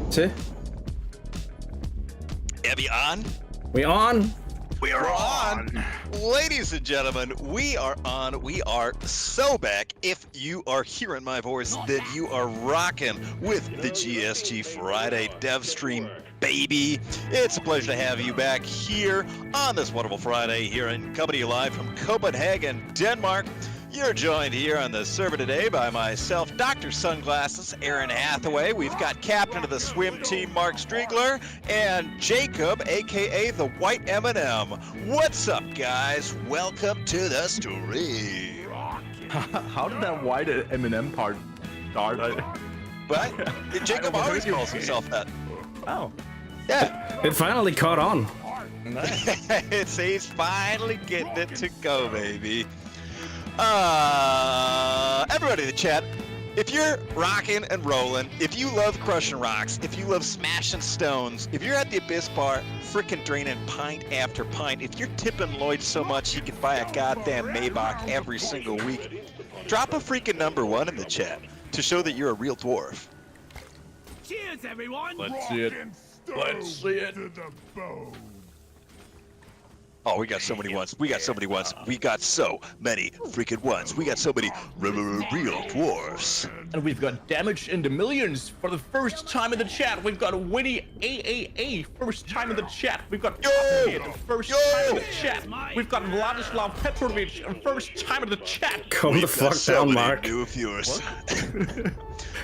See? Abby on? We on? We are on. Ladies and gentlemen, we are on. We are so back. If you are hearing my voice, then you are rocking with the GSG Friday dev stream, baby. It's a pleasure to have you back here on this wonderful Friday here in company live from Copenhagen, Denmark. You're joined here on the server today by myself, Dr. Sunglasses, Aaron Hathaway. We've got captain of the swim team, Mark Striegler, and Jacob, aka the White M&M. What's up, guys? Welcome to the stream. How did that white M&M part start? What? Jacob always calls himself that. Oh. Yeah. It finally caught on. Nice. He's finally getting it to go, baby. Everybody in the chat, if you're rocking and rolling, if you love crushing rocks, if you love smashing stones, if you're at the Abyss Bar frickin' draining pint after pint, if you're tipping Lloyd so much he can buy a goddamn Maybach every single week, drop a freaking #1 in the chat to show that you're a real dwarf. Cheers, everyone! Let's see it. Let's see it. Oh, we got so many ones. We got so many ones. We got so many freaking ones. We got so many real dwarfs. And we've got damage in the millions for the first time in the chat. We've got Winnie AAA, first time in the chat. We've got Yo! First time in the chat. We've got Vladislav Petrovich, first time in the chat. Calm the fuck down, Mark. New viewers.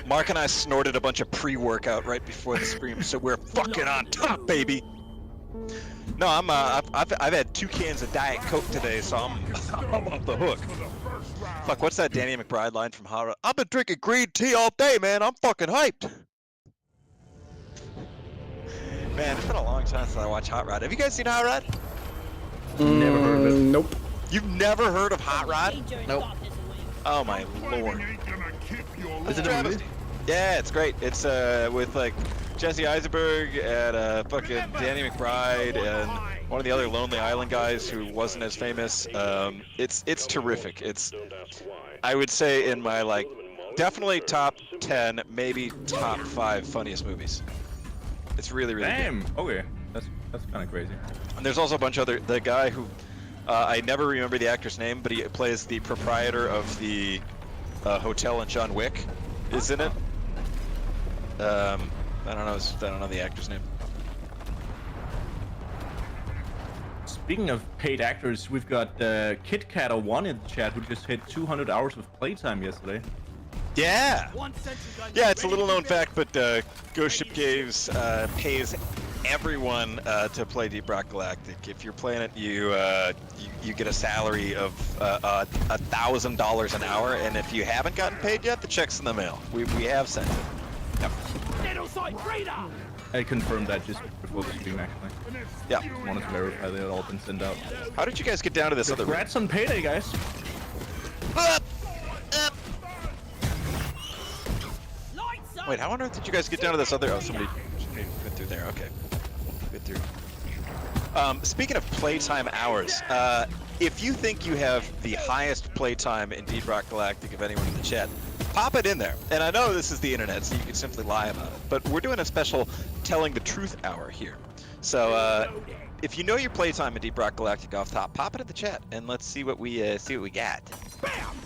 Mark and I snorted a bunch of pre-workout right before the stream, so we're fucking on top, baby. No, I've had 2 cans of Diet Coke today, so I'm off the hook. Fuck, what's that Danny McBride line from Hot Rod? I've been drinking green tea all day, man. I'm fucking hyped. Man, it's been a long time since I watched Hot Rod. Have you guys seen Hot Rod? Never heard of it. Nope. You've never heard of Hot Rod? Nope. Oh my lord. Is it a movie? Yeah, it's great. It's with like Jesse Eisenberg and fucking Danny McBride and one of the other Lonely Island guys who wasn't as famous. It's terrific. It's, I would say, in my like definitely top 10, maybe top 5 funniest movies. It's really good. Damn. Okay. That's kind of crazy. And there's also a bunch of the guy who I never remember the actor's name, but he plays the proprietor of the hotel in John Wick. Is in it. I don't know the actor's name. Speaking of paid actors, we've got KitKat01 in the chat who just hit 200 hours of playtime yesterday. Yeah! Yeah, it's a little known fact, but Ghost Ship Games pays everyone to play Deep Rock Galactic. If you're playing it, you get a salary of $1,000 an hour, and if you haven't gotten paid yet, the check's in the mail. We have sent it. Yep. I confirmed that just before the stream, actually. Yeah. Wanted to verify they had all been sent out. How did you guys get down to this other room? Congrats on payday, guys. Wait, how on earth did you guys get down to this other? Oh, somebody went through there. Okay. Good through. Speaking of playtime hours, if you think you have the highest playtime in Deep Rock Galactic of anyone in the chat, pop it in there. And I know this is the internet, so you can simply lie about it, but we're doing a special telling the truth hour here. So if you know your playtime in Deep Rock Galactic off top, pop it in the chat and let's see what we got. Bam!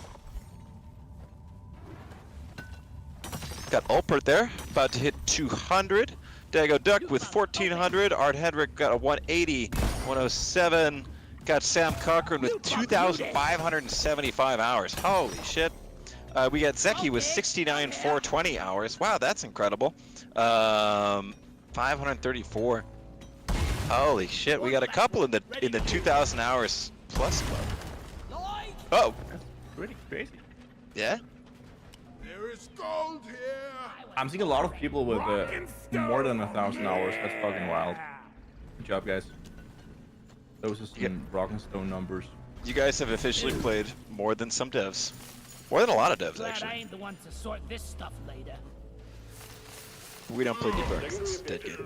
Got Ulpert there, about to hit 200. Dago Duck with 1400. Art Hedrick got a 180, 107. Got Sam Cochran with 2,575 hours. Holy shit. We got Zeki with 69,420 hours. Wow, that's incredible. 534. Holy shit, we got a couple in the 2,000 hours plus club. Oh, That's pretty crazy. yeah. There is gold here. I'm seeing a lot of people with more than 1,000 hours. That's fucking wild. Good job, guys. Those are some rock and stone numbers. You guys have officially played more than some devs. More than a lot of devs, Glad I actually. ain't the one to sort this stuff later. We don't play Deep Rock, it's dead game.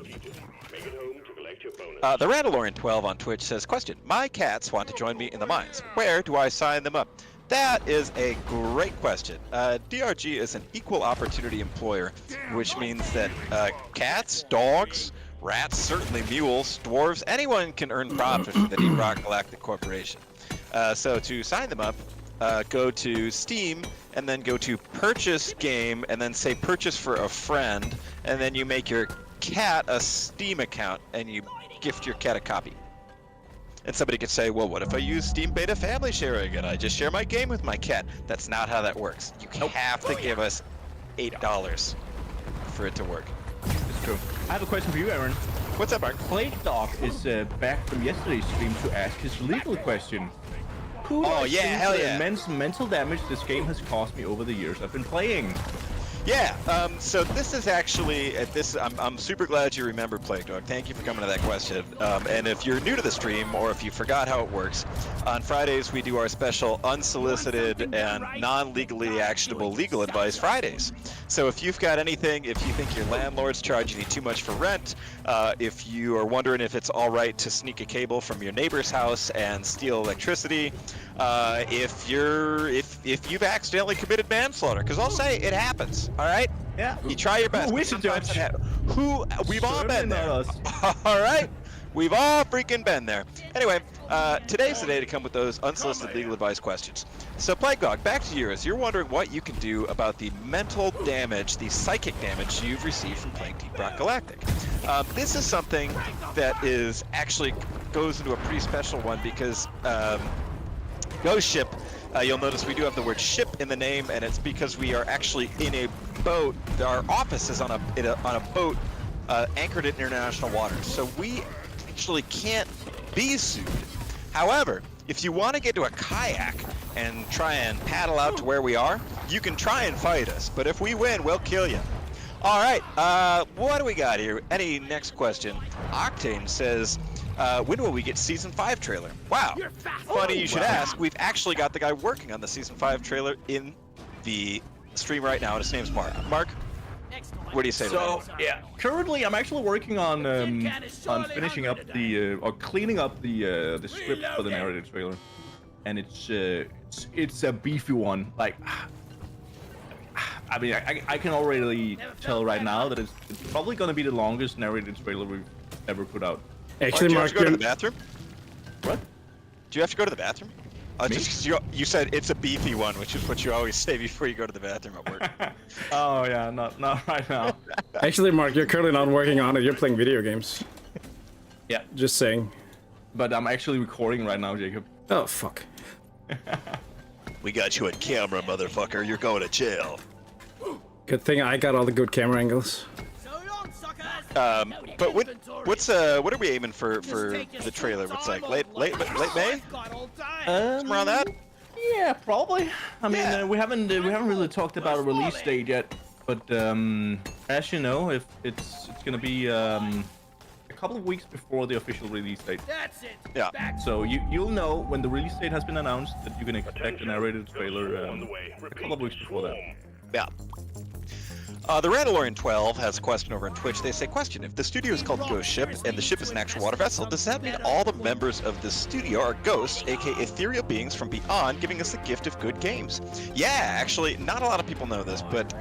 The Randalorian 12 on Twitch says, question, my cats want to join me in the mines. Where do I sign them up? That is a great question. DRG is an equal opportunity employer, which means that cats, dogs, rats, certainly mules, dwarves, anyone can earn profit for the ROCK Galactic Corporation. So to sign them up, go to Steam and then go to purchase game and then say purchase for a friend, and then you make your cat a Steam account and you gift your cat a copy. And somebody could say, well, what if I use Steam Beta Family Sharing and I just share my game with my cat? That's not how that works. You have to give us $8 for it to work. It's true. I have a question for you, Aaron. What's up, Mark? Playdog is back from yesterday's stream to ask his legal question. Who do I think hell the yeah. immense mental damage this game has caused me over the years I've been playing? Yeah, so this is actually, I'm super glad you remember Plague Dog. Thank you for coming to that question. And if you're new to the stream, or if you forgot how it works, on Fridays we do our special unsolicited and non-legally actionable legal advice Fridays. So if you've got anything, if you think your landlord's charging you too much for rent, if you are wondering if it's all right to sneak a cable from your neighbor's house and steal electricity, if you've accidentally committed manslaughter, because I'll say it happens. All right. Yeah. You try your best. Who is it, Sometimes Judge? we've all been Certainly there. not us. All right. We've all freaking been there. Anyway, today's the day to come with those unsolicited legal advice questions. So, Plague Dog, back to yours. You're wondering what you can do about the mental damage, the psychic damage you've received from playing Deep Rock Galactic. This is something that is actually goes into a pretty special one because Ghost Ship. You'll notice we do have the word ship in the name, and it's because we are actually in a boat. Our office is on a boat anchored in international waters, so we actually can't be sued. However, if you want to get to a kayak and try and paddle out to where we are, you can try and fight us, but if we win, we'll kill you. All right, what do we got here? Any next question? Octane says, when will we get Season 5 trailer? Wow, funny you should ask. We've actually got the guy working on the Season 5 trailer in the stream right now, and his name's Mark. Mark, what do you say to that? So yeah, currently I'm actually working on finishing up the or cleaning up the script for the narrative trailer, and it's a beefy one. Like, I mean, I can already tell right now that it's probably gonna be the longest narrated trailer we've ever put out. Actually, do you have Mark, to go to the bathroom? What? Do you have to go to the bathroom? Just 'cause you said it's a beefy one, which is what you always say before you go to the bathroom at work. Oh yeah, not right now. actually, Mark, you're currently not working on it. You're playing video games. Yeah, Just saying. but I'm actually recording right now, Jacob. Oh, fuck. We got you on camera, motherfucker. You're going to jail. Good thing I got all the good camera angles. So long, suckers! But what are we aiming for the trailer? What's like late May? Somewhere around that? Yeah, probably. I mean, Yeah. we haven't really talked about a release date yet, but as you know, if it's gonna be a couple of weeks before the official release date. That's it. Yeah. Back So you'll know when the release date has been announced that you can expect a narrated trailer a couple of weeks before that. Yeah. The Randalorian 12 has a question over on Twitch. They say, question, if the studio is called Ghost Ship and the ship is an actual water vessel, does that mean all the members of the studio are ghosts, aka ethereal beings from beyond, giving us the gift of good games? Yeah, actually, not a lot of people know this, but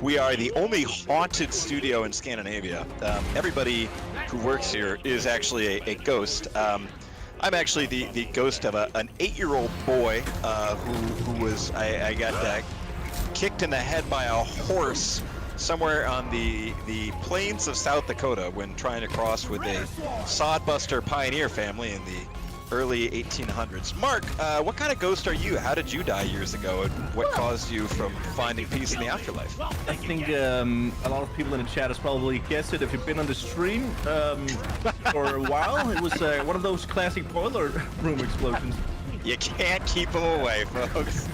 we are the only haunted studio in Scandinavia. Everybody who works here is actually a ghost. I'm actually the ghost of an 8-year-old boy who was, I got kicked in the head by a horse somewhere on the plains of South Dakota when trying to cross with a sodbuster pioneer family in the early 1800s. Mark, what kind of ghost are you? How did you die years ago, and what caused you from finding peace in the afterlife? I think a lot of people in the chat has probably guessed it if you've been on the stream for a while. It was one of those classic boiler room explosions. You can't keep them away, folks.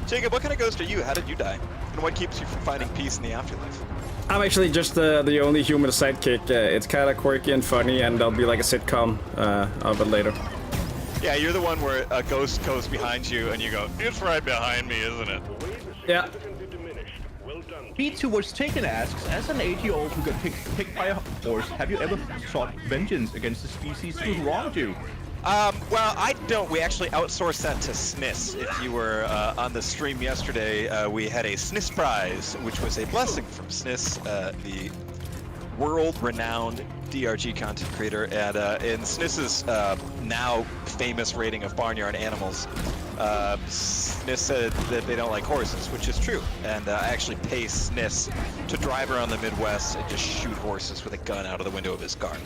Jacob, what kind of ghost are you? How did you die? And what keeps you from finding peace in the afterlife? I'm actually just the only human sidekick. It's kind of quirky and funny, and there'll be like a sitcom of it later. Yeah, you're the one where a ghost goes behind you and you go, it's right behind me, isn't it? Yeah. Pete was taken asks, as an 8-year-old who got kicked by a horse, have you ever sought vengeance against the species who wronged you? Well, I don't. We actually outsourced that to SNIS. If you were on the stream yesterday, we had a SNIS prize, which was a blessing from SNIS, the world-renowned DRG content creator, and in SNIS's now famous rating of barnyard animals, SNIS said that they don't like horses, which is true. And I actually pay SNIS to drive around the Midwest and just shoot horses with a gun out of the window of his car.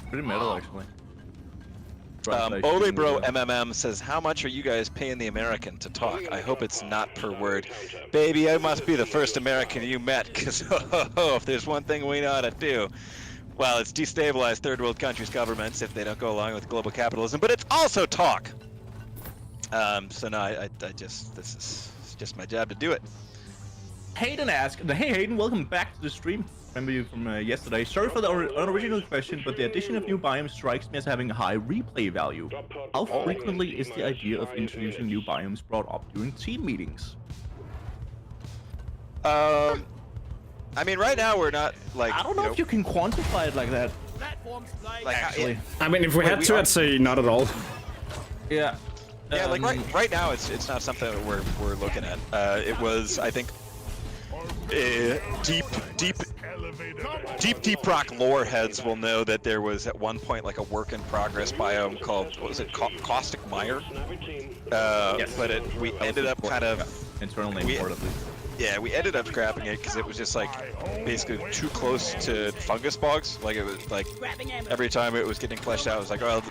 Pretty metal, actually. Eyebrow MMM says, how much are you guys paying the American to talk? I hope it's not per word. Baby, I must be the first American you met, because if there's one thing we know how to do, well, it's destabilize third world countries' governments if they don't go along with global capitalism, but it's also talk. So no, I just, this is just my job to do it. Hayden asked, hey Hayden, welcome back to the stream. Remember you from yesterday. Sorry for the unoriginal question, but the addition of new biomes strikes me as having a high replay value. How frequently is the idea of introducing new biomes brought up during team meetings? I mean, right now we're not like. I don't know if you can quantify it like that. Like, Actually, I mean, if we had to, I'd say not at all. yeah. Yeah, like right now, it's not something that we're looking at. It was, I think, deep rock lore heads will know that there was at one point like a work in progress biome called, what was it, Caustic Mire? Yes. But we ended up kind of internal name for it at least. Yeah, we ended up scrapping it because it was just like basically too close to fungus bogs. Like it was like every time it was getting fleshed out, it was like, oh,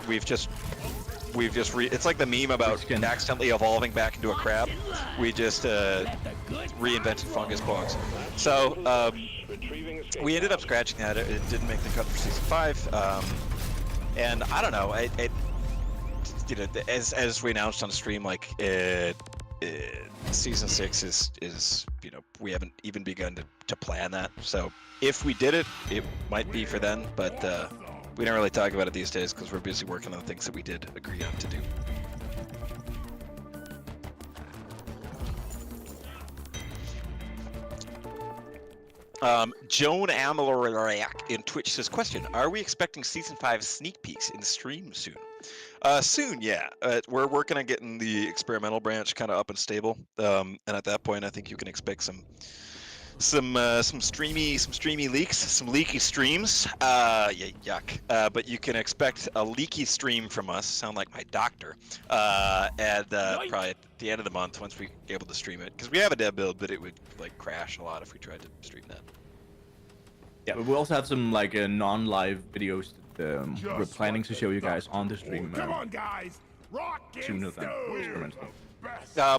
it's like the meme about accidentally evolving back into a crab. We just reinvented fungus bogs. So we ended up scratching that. It didn't make the cut for season 5. And I don't know. You know, as we announced on the stream, like season 6 is you know, we haven't even begun to plan that. So if we did it, it might be for then. But we don't really talk about it these days because we're busy working on the things that we did agree on to do. Joan Amaloriak in Twitch says, question, are we expecting Season 5 sneak peeks in the stream soon? Soon, yeah. We're working on getting the experimental branch kind of up and stable. And at that point, I think you can expect some streamy leaks, some leaky streams. Yeah, yuck. But you can expect a leaky stream from us, sound like my doctor, and probably at the end of the month once we're able to stream it. Because we have a dev build, but it would like crash a lot if we tried to stream that. Yeah, but we also have some like non-live videos that we're planning to show you guys on the stream. Come on, guys. Rock Sooner than experimental.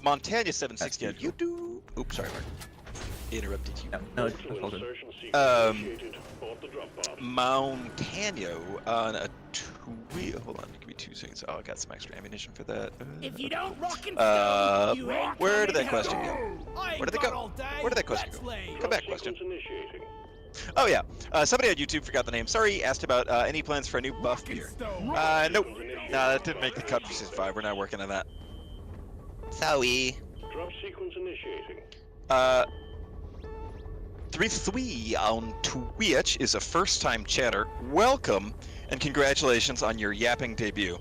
Montana 760 on YouTube. Oops, sorry, Mark. Interrupted you. No, it's all good. Mountano on a tweet. Hold on, give me 2 seconds. Oh, I got some extra ammunition for that. If you don't rock and film, you ain't where did that coming question home. go? I ain't Where did it got go? all day. Where did that question Let's go? leave. Come back, question. Oh yeah, somebody on YouTube forgot the name. Sorry, asked about any plans for a new buff beer. Nope. No, that didn't make the cut for season 5. We're not working on that. Sorry. Drop sequence initiating. 3 on Twitch is a first-time chatter. Welcome and congratulations on your yapping debut.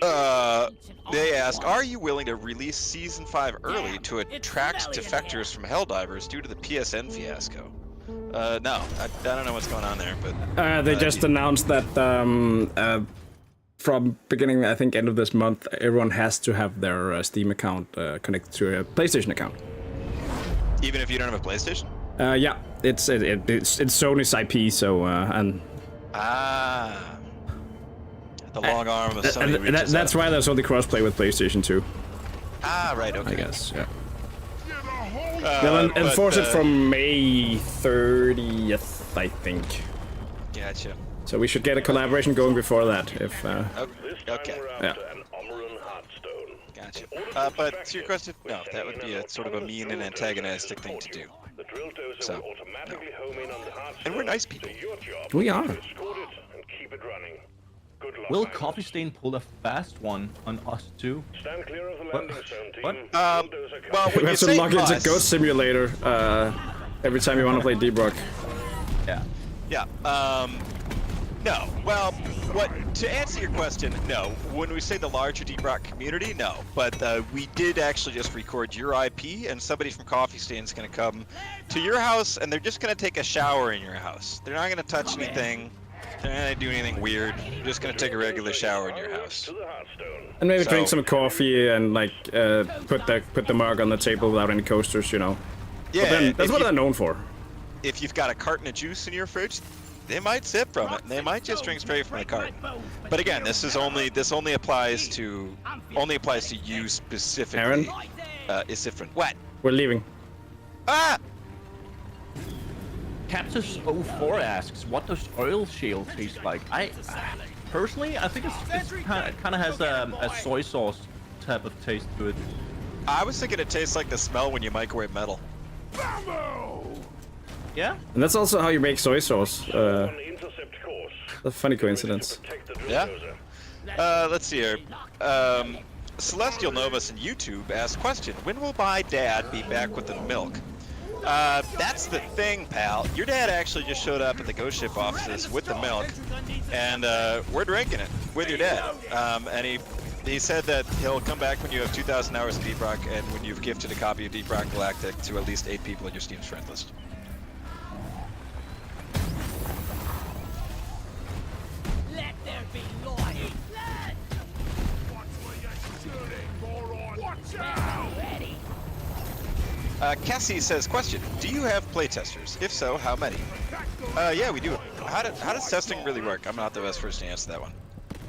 They ask, are you willing to release season 5 early to attract defectors from Helldivers due to the PSN fiasco? No, I don't know what's going on there, but They just announced that from beginning, I think, end of this month, everyone has to have their Steam account connected to a PlayStation account. even if you don't have a PlayStation? Yeah, it's Sony's IP, so and. The long arm of Sony. That's why there's only crossplay with PlayStation 2. Ah, right. Okay. I guess. Yeah. They'll enforce it from May 30th, I think. Gotcha. So we should get a collaboration going before that, if. Okay. Yeah. Gotcha. But to your question, no, that would be a sort of a mean and antagonistic thing to do. So, no. And we're nice people. We are. Will Coffee Stain pull a fast one on us too? Stand clear of the landing zone, team. What? Well, We when you have to say log into us, Ghost Simulator every time you want to play Deep Rock. Yeah. Yeah. No. Well, to answer your question, no. When we say the larger Deep Rock community, no. But we did actually just record your IP, and somebody from Coffee Stain's going to come to your house, and they're just going to take a shower in your house. They're not going to touch anything. They're not going to do anything weird. They're just going to take a regular shower in your house. To the Hearthstone. And maybe So- drink some coffee and like put the mug on the table without any coasters, you know. Yeah. But then, that's if what you- they're known for. If you've got a carton of juice in your fridge, they might sip from it, and they might just drink straight from the carton. But again, this only applies to you specifically. Aaron? It's different. What? We're leaving. Ah! Captus04 asks, what does oil shale taste like? Personally, I think it kind of has a soy sauce type of taste to it. I was thinking it tastes like the smell when you microwave metal. Yeah? And that's also how you make soy sauce. On the intercept course. A funny coincidence. Protect the drill Yeah? dozer. Let's see here. Celestial Novus in YouTube asked question, when will my dad be back with the milk? That's the thing, pal. Your dad actually just showed up at the Ghost Ship offices with the milk, and we're drinking it with your dad. And he said that he'll come back when you have 2,000 hours of Deep Rock and when you've gifted a copy of Deep Rock Galactic to at least 8 people in your Steam's friend list. Let there be light. Watch where you're shooting, moron. Watch out! Ready. Cassie says, question, do you have playtesters? If so, how many? Yeah, we do. How does testing really work? I'm not the best person to answer that one.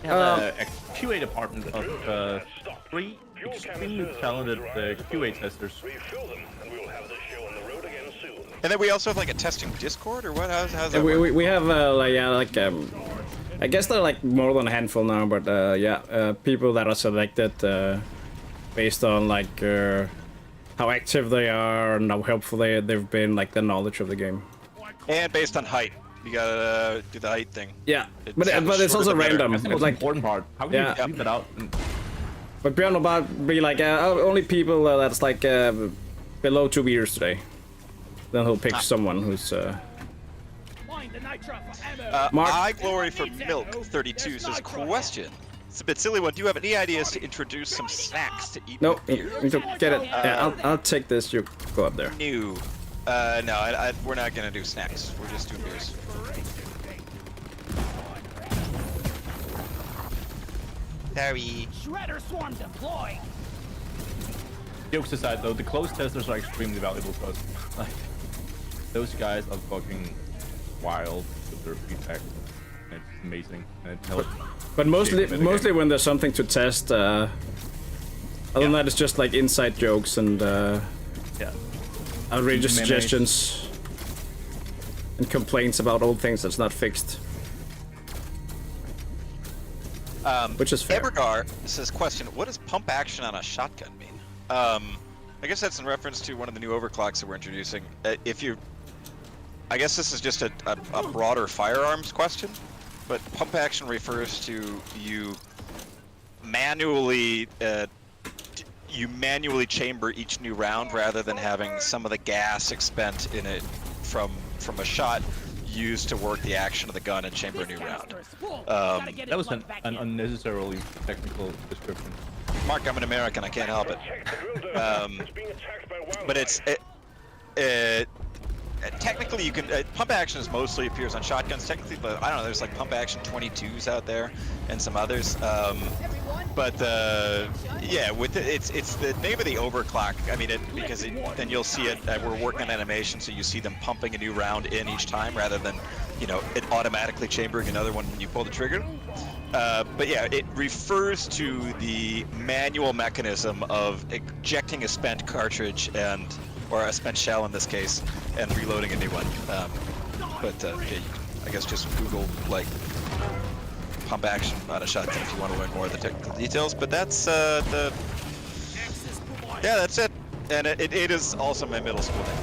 We have a QA department of 3 extremely talented QA testers. Refill them, and we'll have the show on the road again soon. And then we also have like a testing Discord, or what? How's that We, work? we have I guess they're like more than a handful now, but people that are selected based on like how active they are and how helpful they've been, like their knowledge of the game. And based on height. You gotta do the height thing. Yeah, It's but it's shorter also the better. random. That's the It's most like, important part. How can Yeah. you leave that out? but Björn about be like only people that's like below 2 meters today. Then he'll pick someone who's. Find the nitro for ammo. Mark? I Glory for Milk 32 says, question. It's a bit silly one. Do you have any ideas to introduce some snacks to eat No, with beer? you don't get it. Yeah, I'll take this. You go up there. New. No, we're not gonna do snacks. We're just doing beers. Sorry. Shredder swarm deployed. Jokes aside, though, the closed testers are extremely valuable to us. Like, those guys are fucking wild with their feedback. It's amazing. And it helps. But mostly, shape the mostly game. when there's something to test. Other than that, it's just like inside jokes and Yeah. outrageous Memes. suggestions and complaints about old things that's not fixed. Which is fair. Ebergar says, question, what does pump action on a shotgun mean? I guess that's in reference to one of the new overclocks that we're introducing. I guess this is just a broader firearms question, but pump action refers to you manually chamber each new round rather than having some of the gas expent in it from a shot used to work the action of the gun and chamber a new round. That was an unnecessarily technical description. Mark, I'm an American, I can't help it. Protect the drill dozer. It's being attacked by wildlife. But technically you can pump action mostly appears on shotguns technically, but I don't know, there's like pump action 22s out there and some others. But yeah, with it's the name of the overclock. I mean, then you'll see it. We're working on animation, so you see them pumping a new round in each time rather than it automatically chambering another one when you pull the trigger. But yeah, it refers to the manual mechanism of ejecting a spent cartridge or a spent shell in this case, and reloading a new one. Yeah, you can, I guess, just Google like pump action on a shotgun if you want to learn more of the technical details. But that's that's it. And it is also my middle school name.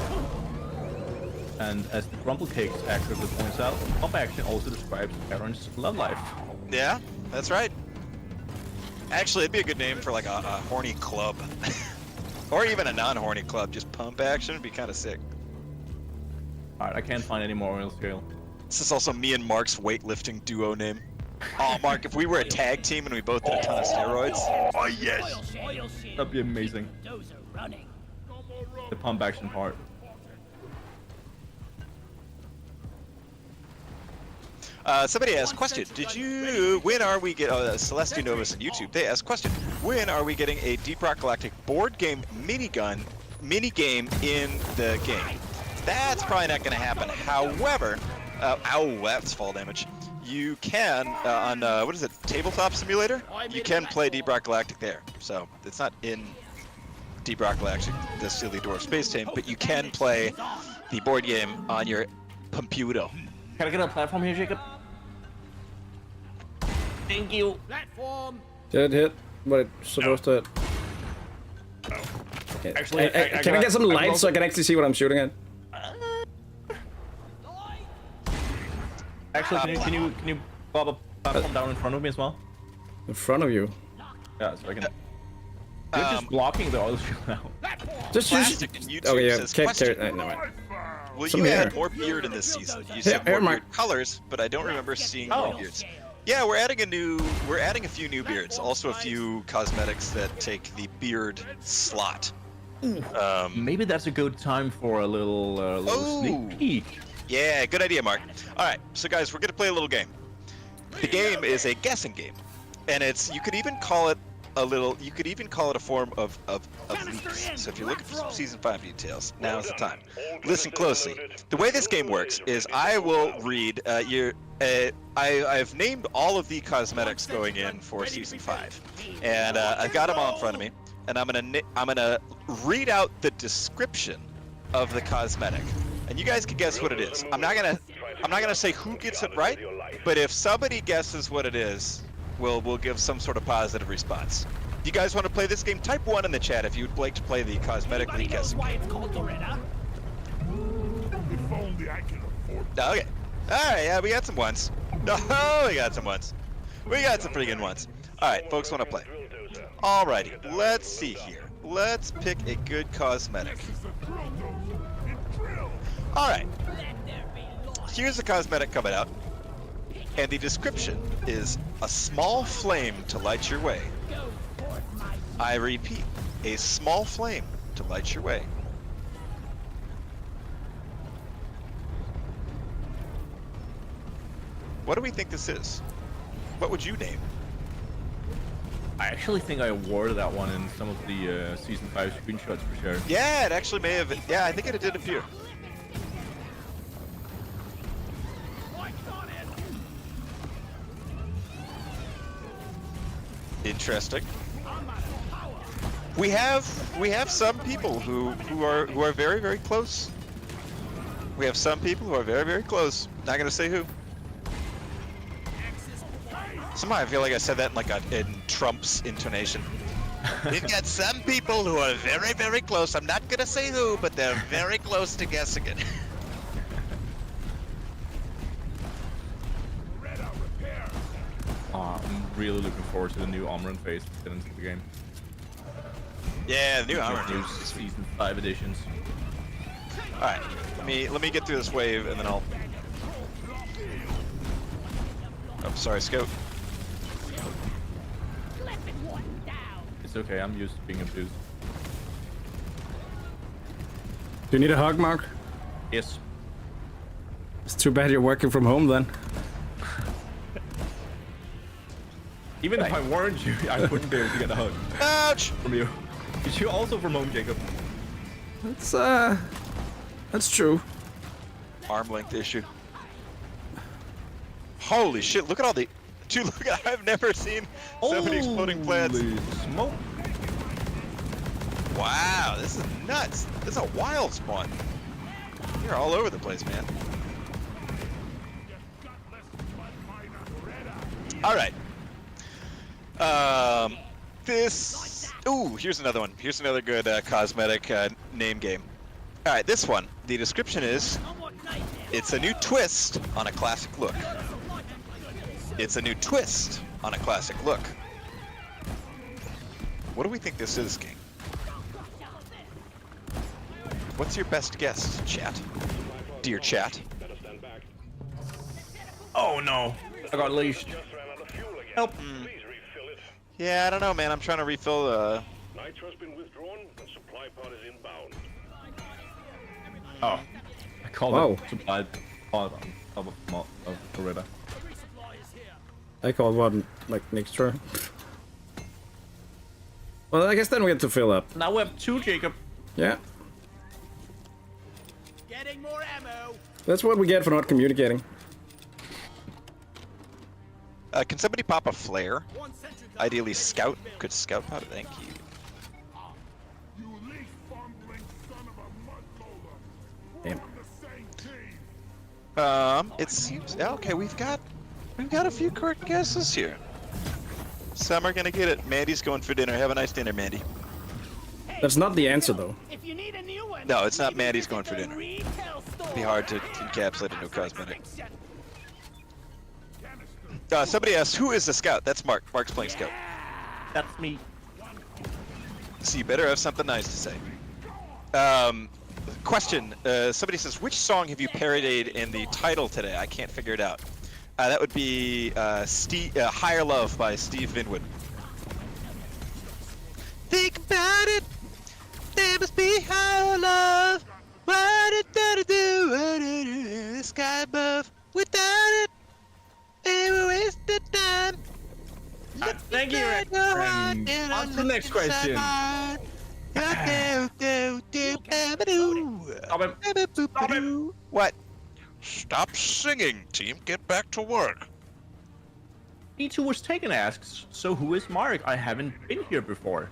And as the Grumble Cakes accurately points out, pump action also describes Aaron's love life. Yeah, that's right. Actually, it'd be a good name for like a horny club. Or even a non-horny club, just pump action would be kind of sick. Alright, I can't find any more oil scale. This is also me and Mark's weightlifting duo name. Oh, Mark, if we were a tag team and we both did a ton of steroids. Oh, yes. That'd be amazing. Those are running. The pump action part. Somebody asked, question, when are we Celestia Novus on YouTube, they asked, question, when are we getting a Deep Rock Galactic board game mini game in the game? That's probably not going to happen. However, ow, that's fall damage. You can, on, what is it, Tabletop Simulator? You can play Deep Rock Galactic there. So, it's not in Deep Rock Galactic, the Silly Dwarf Space Team, but you can play the board game on your computer. Can I get a platform here, Jacob? Thank you. Platform. Did it hit what it's supposed to hit? Okay. Actually, Can I get some light so I can actually see what I'm shooting at? Actually, can you bob a platform down in front of me as well? In front of you? Yeah, so I can. You're just blocking the oil shield now. Just use. Plastic in YouTube Okay, yeah. says, Can't question, carry. No, wait. will Some you add hair. more beard in this season? You Hair- said hair, more Mark. beard colors, but I don't remember seeing Oh. more beards. Yeah, we're adding a few new beards. Also a few cosmetics that take the beard slot. Maybe that's a good time for a little Oh. sneak peek. Yeah, good idea, Mark. All right, so guys, we're gonna play a little game. The game is a guessing game, and you could even call it a form of leaks. So if you're looking for some season 5 details, now's the time. Listen closely. The way this game works is I will read I've named all of the cosmetics going in for season 5, and I've got them all in front of me, and I'm gonna read out the description of the cosmetic, and you guys can guess what it is. I'm not gonna say who gets it right, but if somebody guesses what it is, we'll give some sort of positive response. If you guys want to play this game, type 1 in the chat if you'd like to play the cosmetic leak guessing Why game. it's called Loretta? If only I can afford Okay. Alright, yeah, we got some ones. Oh, we got some ones. We got some pretty good ones. Alright, folks want to play. Alrighty, let's see here. Let's pick a good cosmetic. Alright, Let there be light. here's the cosmetic coming out. And the description is a small flame to light your way. Go forth, my I repeat, a small flame to light your way. What do we think this is? What would you name? I actually think I wore that one in some of the season 5 screenshots for sure. Yeah, it actually may have. Yeah, I think it did appear. Interesting. We have some people who are very, very close. We have some people who are very, very close. Not gonna say who. Somehow I feel like I said that in Trump's intonation. We've got some people who are very, very close. I'm not gonna say who, but they're very close to guessing it. I'm really looking forward to the new Omron phase into the game. Yeah, the new armor. New season 5 editions. All right, let me get through this wave, and then I'll. Oh, sorry, Scout. Clipping one down. It's okay, I'm used to being abused. Do you need a hug, Mark? Yes. It's too bad you're working from home then. Even if I warned you, I wouldn't be able to get a hug Ouch! from you. Is you also from home, Jacob? That's true. Arm length issue. Holy shit! Look at all the. Dude, look at. I've never seen so many exploding plants. Holy smoke! Wow, this is nuts. This is a wild spawn. You're all over the place, man. All right. This. Ooh, here's another one. Here's another good cosmetic name game. All right, this one. The description is, it's a new twist on a classic look. It's a new twist on a classic look. What do we think this is, King? What's your best guess, chat? Dear chat. Better stand back. Oh no! I got leashed. Help! Yeah, I don't know, man. I'm trying to refill the. Nitro's been withdrawn and supply pod is inbound. Oh, I called Whoa. it supply pod on top of the river. I called one like next turn. Well, I guess then we have to fill up. Now we have 2, Jacob. Yeah, Getting more ammo. that's what we get for not communicating. Can somebody pop a flare? One sentry gun. Ideally, scout. Could scout pop it? Thank you. You leaf fumbling son of a mudroller. Damn. The same team. It seems okay. We've got a few correct guesses here. Some are gonna get it. Mandy's going for dinner. Have a nice dinner, Mandy. That's not the answer though. If you need a new one, No, it's not maybe Mandy's visit going for the dinner. retail store. It'd be hard to encapsulate into a cosmetic. Somebody asked, who is the scout? That's Mark. Mark's playing scout. That's me. So you better have something nice to say. Question. Somebody says, which song have you parodied in the title today? I can't figure it out. That would be Higher Love by Steve Winwood. Think about it. There must be higher love. What it gotta do? The sky above. Without it, they will waste the time. Thank you, Rick. On to the next question. Stop it. What? Stop singing, team. Get back to work. E2 was taken asks, so who is Mark? I haven't been here before.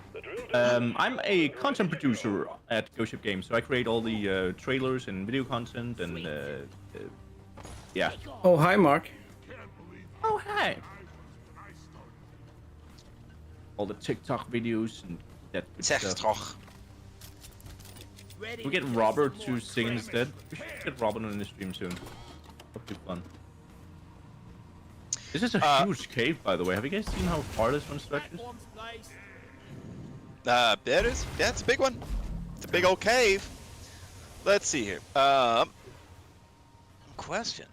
I'm a content producer at Ghost Ship Games, so I create all the trailers and video content and yeah. Oh, hi, Mark. Oh, hi. All the TikTok videos and that good Zeg stuff. toch. We get Robert to sing instead. We should get Robert on the stream soon. That'd be fun. This is a huge cave, by the way. Have you guys seen how far this one stretches? That's a big one. It's a big old cave. Let's see here. Question.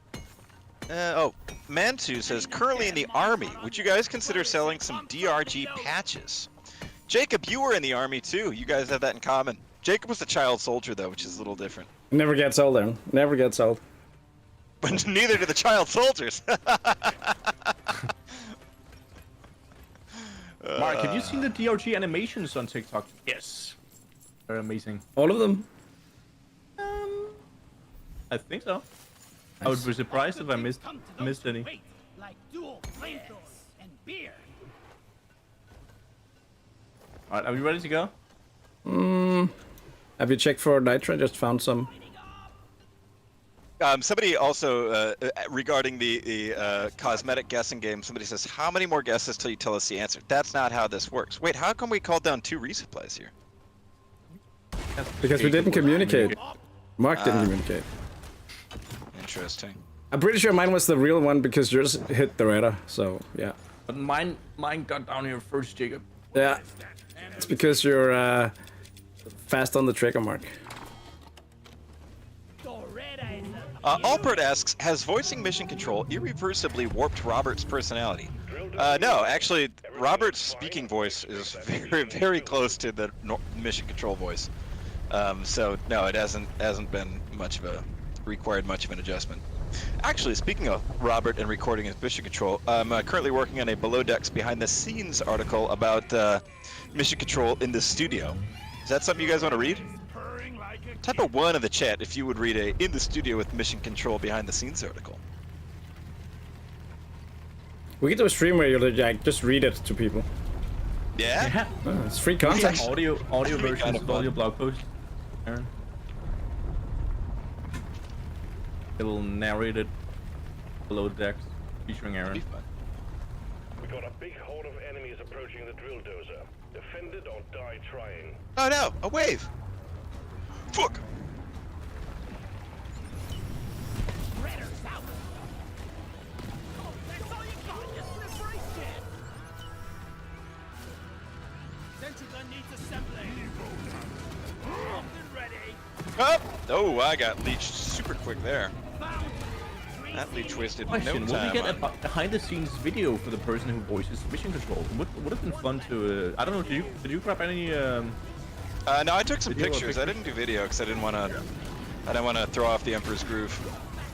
Mantu says, currently in the army, would you guys consider selling some DRG patches? Jacob, you were in the army too. You guys have that in common. Jacob was a child soldier though, which is a little different. Never gets old, then. Never gets old. But neither do the child soldiers. Mark, have you seen the DRG animations on TikTok? Yes. They're amazing. All of them. I think so. I would be surprised if I missed any. Like dual flamethrowers and beer. Alright, are we ready to go? Have you checked for Nitro? Just found some. Somebody also, regarding the cosmetic guessing game, somebody says, how many more guesses till you tell us the answer? That's not how this works. Wait, how come we called down 2 resupplies here? Because we didn't communicate. Mark didn't communicate. Interesting. I'm pretty sure mine was the real one because yours hit the radar, so yeah. But mine got down here first, Jacob. Yeah. It's because you're fast on the trigger, Mark. Alpert asks, has voicing mission control irreversibly warped Robert's personality? No, actually, Robert's speaking voice is very, very close to the mission control voice. So no, it hasn't been required much of an adjustment. Actually, speaking of Robert and recording his mission control, I'm currently working on a Below Decks behind the scenes article about mission control in the studio. Is that something you guys want to read? Type a 1 in the chat if you would read a in the studio with mission control behind the scenes article. We can do a stream where you like just read it to people. Yeah? It's free content. Audio That'd be versions kinda of all fun. your blog posts, Aaron. It'll narrate it below decks, featuring Aaron. That'd be fun. We got a big horde of enemies approaching the drill dozer. Defend it or die trying. Oh no, a wave! Fuck! Sentry gun needs assembly. Open ready. Oh! Oh, I got leeched super quick there. Found. 3 That twisted Question: no will we time get on. a behind-the-scenes video for the person who voices mission control? Would have been fun to. I don't know. Did you grab any? No, I took some Video or pictures. I didn't do video because I didn't want to throw off the Emperor's Groove.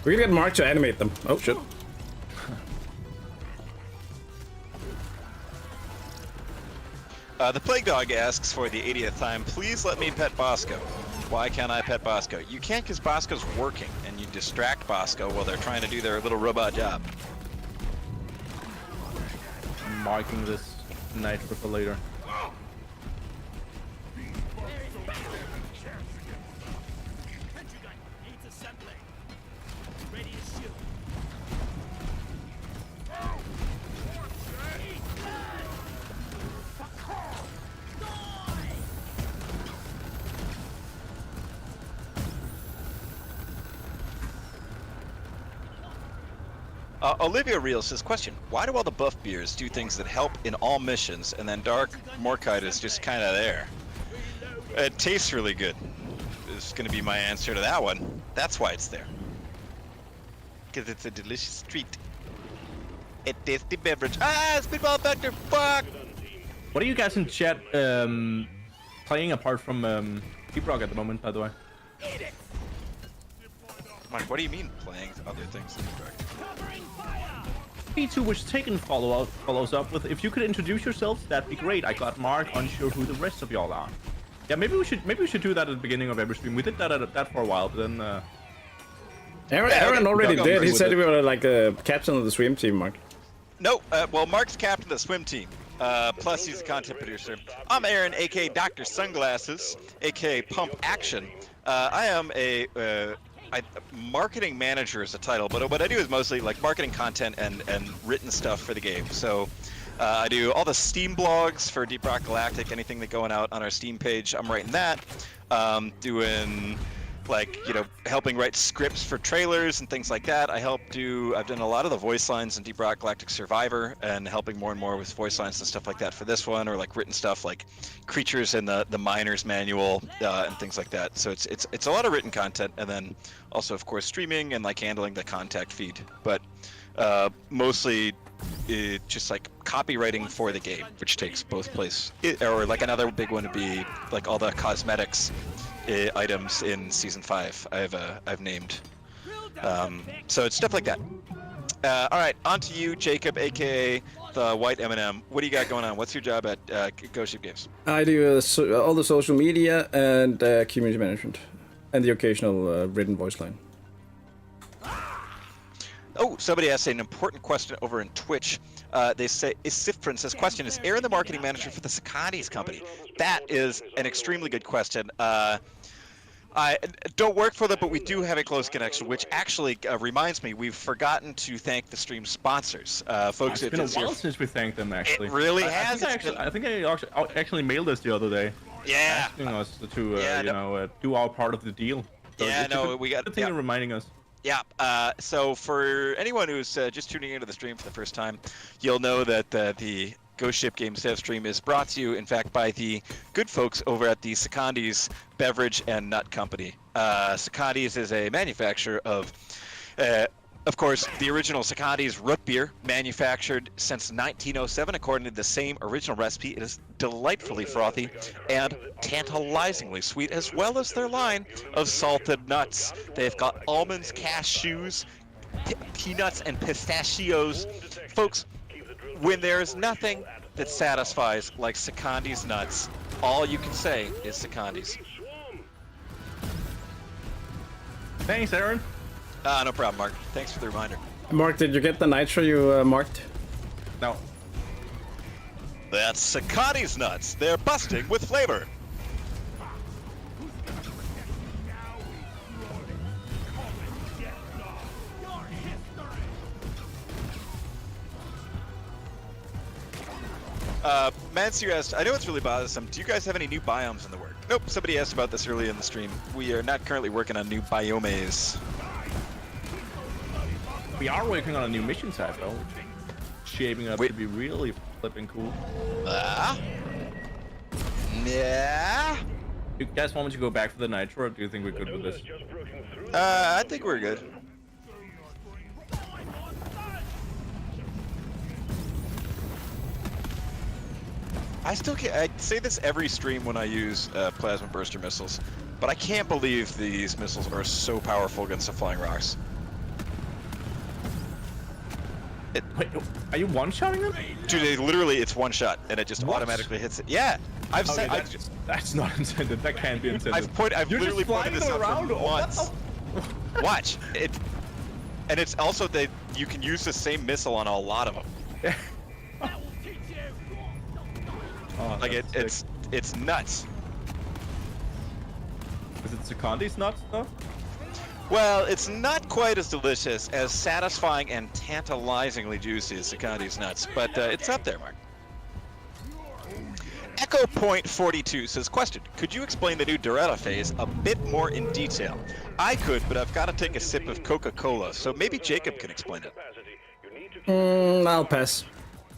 We can get Mark to animate them. Oh shit. The Plague Dog asks for the 80th time, please let me pet Bosco. Why can't I pet Bosco? You can't because Bosco's working, and you distract Bosco while they're trying to do their little robot job. I'm marking this nitro for later. Olivia Real says, question, why do all the buff beers do things that help in all missions, and then Dark Morkite is just kind of there? It tastes really good. Is going to be my answer to that one. That's why it's there. Because it's a delicious treat. A tasty beverage. Ah, Spitball Factor, fuck! What are you guys in chat playing apart from Deep Rock at the moment, by the way? Mark, what do you mean playing other things in the Dark? P2 was taken follows up with, if you could introduce yourselves, that'd be great. I got Mark, unsure who the rest of y'all are. Yeah, maybe we should do that at the beginning of every stream. We did that for a while, but then Aaron already Go did. He with said it. we were like a captain of the swim team, Mark. No, well, Mark's captain of the swim team. Plus, he's a content producer. I'm Aaron, aka Dr. Sunglasses, aka Pump Action. I am a marketing manager is the title, but what I do is mostly like marketing content and written stuff for the game. So I do all the Steam blogs for Deep Rock Galactic, anything that's going out on our Steam page, I'm writing that. Doing like, you know, helping write scripts for trailers and things like that. I've done a lot of the voice lines in Deep Rock Galactic Survivor and helping more and more with voice lines and stuff like that for this one, or like written stuff like creatures in the miner's manual and things like that. So it's a lot of written content, and then also of course streaming and like handling the contact feed, but mostly just like copywriting for the game, which takes both place. Or like another big one would be like all the cosmetics items in season 5 I've named. So it's stuff like that. All right, on to you, Jacob, aka the White M&M. What do you got going on? What's your job at Ghost Ship Games? I do all the social media and community management, and the occasional written voice line. Oh, somebody asked an important question over in Twitch. They say, Isifrin says, question, is Aaron the marketing manager for the Sakani's company? That is an extremely good question. I don't work for them, but we do have a close connection, which actually reminds me, we've forgotten to thank the stream sponsors. Folks, it's been a while since we thanked them, actually. It really has. I think I actually mailed us the other day. Yeah. Asking us to do our part of the deal. So Yeah, it's a no, good- we got- good thing yeah. you're reminding us. Yeah, so for anyone who's just tuning into the stream for the first time, you'll know that the Ghost Ship Games dev stream is brought to you, in fact, by the good folks over at the Secondi's Beverage and Nut Company. Secondi's is a manufacturer of course, the original Secondi's root beer, manufactured since 1907 according to the same original recipe. It is delightfully frothy and tantalizingly sweet, as well as their line of salted nuts. They've got almonds, cashews, peanuts, and pistachios. Folks, when there's nothing that satisfies like Secondi's nuts, all you can say is Secondi's. Thanks, Aaron. No problem, Mark. Thanks for the reminder. Mark, did you get the nitro you marked? No. That's Secondi's nuts. They're busting with flavor. Mansu asked, I know it's really bothersome. Do you guys have any new biomes in the work? Nope, somebody asked about this early in the stream. We are not currently working on new biomes. We are working on a new mission type, though. Shaping up to be really flipping cool. Yeah. You guys want me to go back for the nitro, or do you think we're good with this? I think we're good. I still can't. I say this every stream when I use plasma burster missiles, but I can't believe these missiles are so powerful against the flying rocks. Wait, are you one-shotting them? Dude, they literally, it's one shot and it just What? automatically hits it. Yeah, I've Okay, said. that's not intended. That can't be intended. I've You're literally just flying pointed this them out around. for What months. Watch it, and it's also that you can use the same missile on a lot of them. the- That will teach you. Oh, Like that's sick. it's nuts. Is it Secondi's nuts though? Well, it's not quite as delicious, as satisfying and tantalizingly juicy as Secondi's nuts, but it's up there, Mark. Echo Point 42 says, question, could you explain the new Doretta phase a bit more in detail? I could, but I've got to take a sip of Coca-Cola, so maybe Jacob can explain it. Capacity. You need to I'll pass.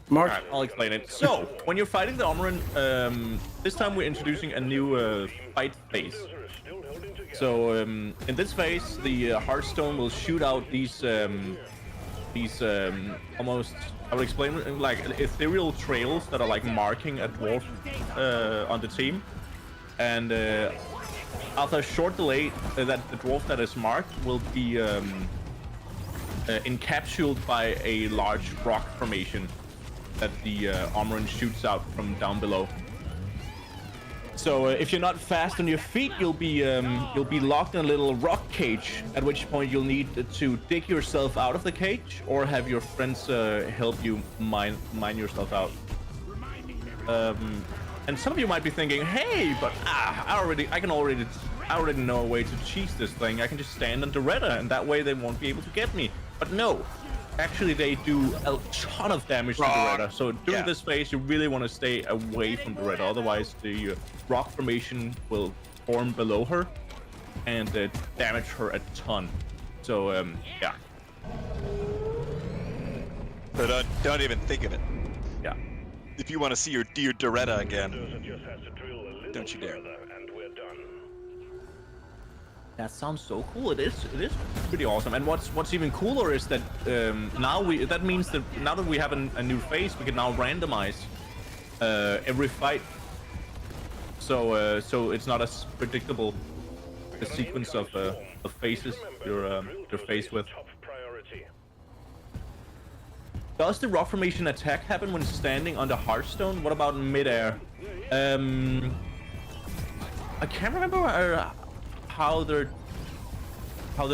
Mark? Alright, I'll explain it. So, when you're fighting the Omoran, this time we're introducing a new fight phase. still holding together. So, in this phase, the Hearthstone will shoot out these almost, I would explain it like ethereal trails that are like marking a dwarf on the team. And after a short delay, that the dwarf that is marked will be encapsulated by a large rock formation that the Omoran shoots out from down below. So if you're not fast on your feet, you'll be locked in a little rock cage. At which point you'll need to dig yourself out of the cage, or have your friends help you mine yourself out. And some of you might be thinking, "Hey, but I already know a way to cheese this thing. I can just stand on Doretta, and that way they won't be able to get me." But no. Actually, they do a ton of damage to Doretta. So during this phase, you really want to stay away from Doretta. Otherwise, the rock formation will form below her and damage her a ton. So, yeah. So don't even think of it. Yeah. If you want to see your dear Doretta again, Dozer just has to drill a little don't you dare. further, and we're done. That sounds so cool. It is pretty awesome. And what's even cooler is that that means that now that we have a new phase, we can now randomize every fight. So it's not as predictable the sequence of phases you're faced with. Top priority. Does the rock formation attack happen when standing on the Hearthstone? What about midair? I can't remember how they're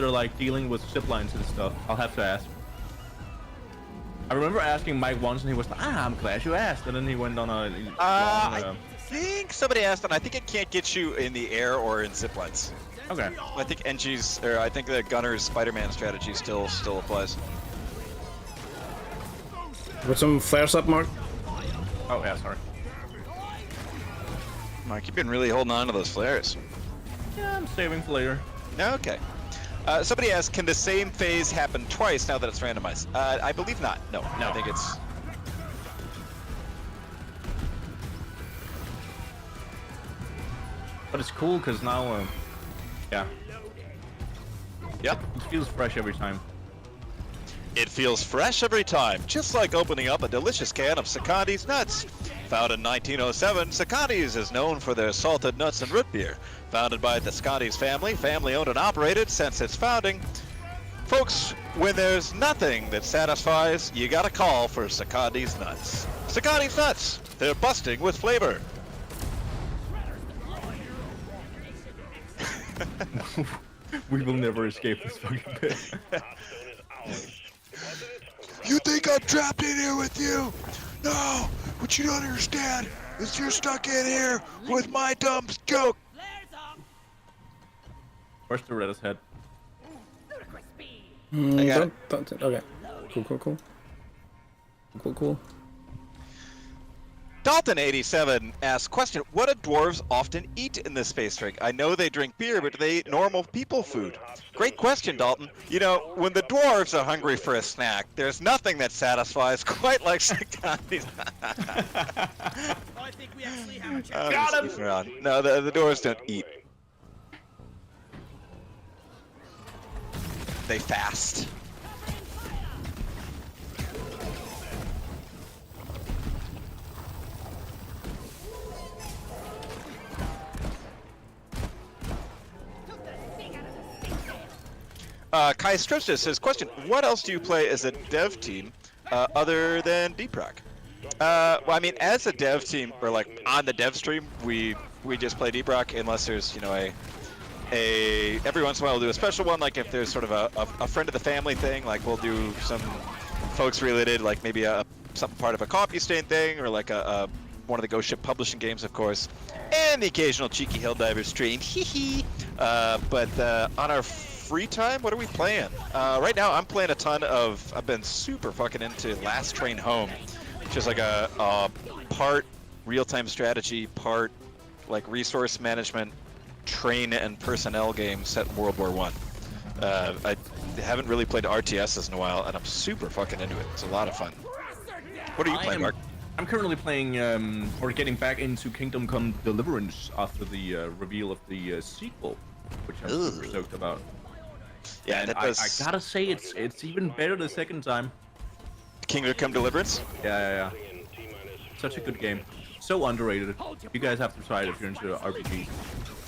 like dealing with zip lines and stuff. I'll have to ask. I remember asking Mike once, and he was like, "I'm glad you asked." And then he went on a I think somebody asked, and I think it can't get you in the air or in zip lines. okay. I think NG's, or I think the Gunner's Spider-Man strategy still applies. With some flares up, Mark? Oh yeah, sorry. Mark, you've been really holding on to those flares. Yeah, I'm saving for later. Okay. Somebody asked, can the same phase happen twice now that it's randomized? I believe not. No. I think it's... But it's cool because now, yeah, Yep. it feels fresh every time. It feels fresh every time, just like opening up a delicious can of Secondi's nuts. Founded in 1907, Secondi's is known for their salted nuts and root beer. Founded by the Secondi's family owned and operated since its founding. Folks, when there's nothing that satisfies, you gotta call for Secondi's nuts. Secondi's nuts, they're busting with flavor. We will never escape this fucking pit. Hearthstone is ours. Deposit it. You think I'm trapped in here with you? No, what you don't understand is you're stuck in here with my dumb joke. Flares up. Where's the Reddit's head? Ludicrous speed. I got it. Don't, okay. Cool. Dalton87 asks, question, what do dwarves often eat in this space drink? I know they drink beer, but do they eat normal people food? Great question, Dalton. You know, when the dwarves are hungry for a snack, there's nothing that satisfies quite like Secondi's. I think we actually have a chance. Got him! No, the dwarves don't eat. They fast. Kai Stretches says, question, what else do you play as a dev team other than Deep Rock? Well, I mean, as a dev team, or like on the dev stream, we just play Deep Rock unless there's, you know, every once in a while we'll do a special one, like if there's sort of a friend of the family thing, like we'll do some folks related, like maybe something part of a Coffee Stain thing, or like one of the Ghost Ship publishing games, of course, and the occasional cheeky Helldiver stream, hee. But on our free time, what are we playing? Right now, I'm playing a ton of. I've been super fucking into Last Train Home, which is like a part real-time strategy, part like resource management, train and personnel game set in World War One. I haven't really played RTSs in a while, and I'm super fucking into it. It's a lot of fun. What are you playing, Mark? I'm currently playing, or getting back into Kingdom Come Deliverance after the reveal of the sequel, which I'm super stoked about. Yeah, and that does... I gotta say, it's even better the second time. Kingdom Come Deliverance? Yeah. Such a good game. So underrated. You guys have to try it if you're into RPGs.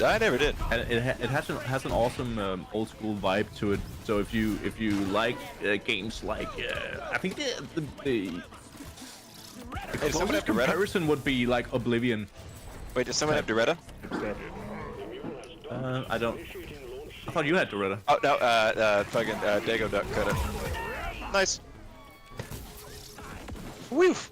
I never did. And it has an awesome old school vibe to it. So if you like games like I think the closest comparison would be like Oblivion. Wait, does someone have Doretta? I don't. I thought you had Doretta. Oh no, fucking Dago Duck cut it. Nice. Woof.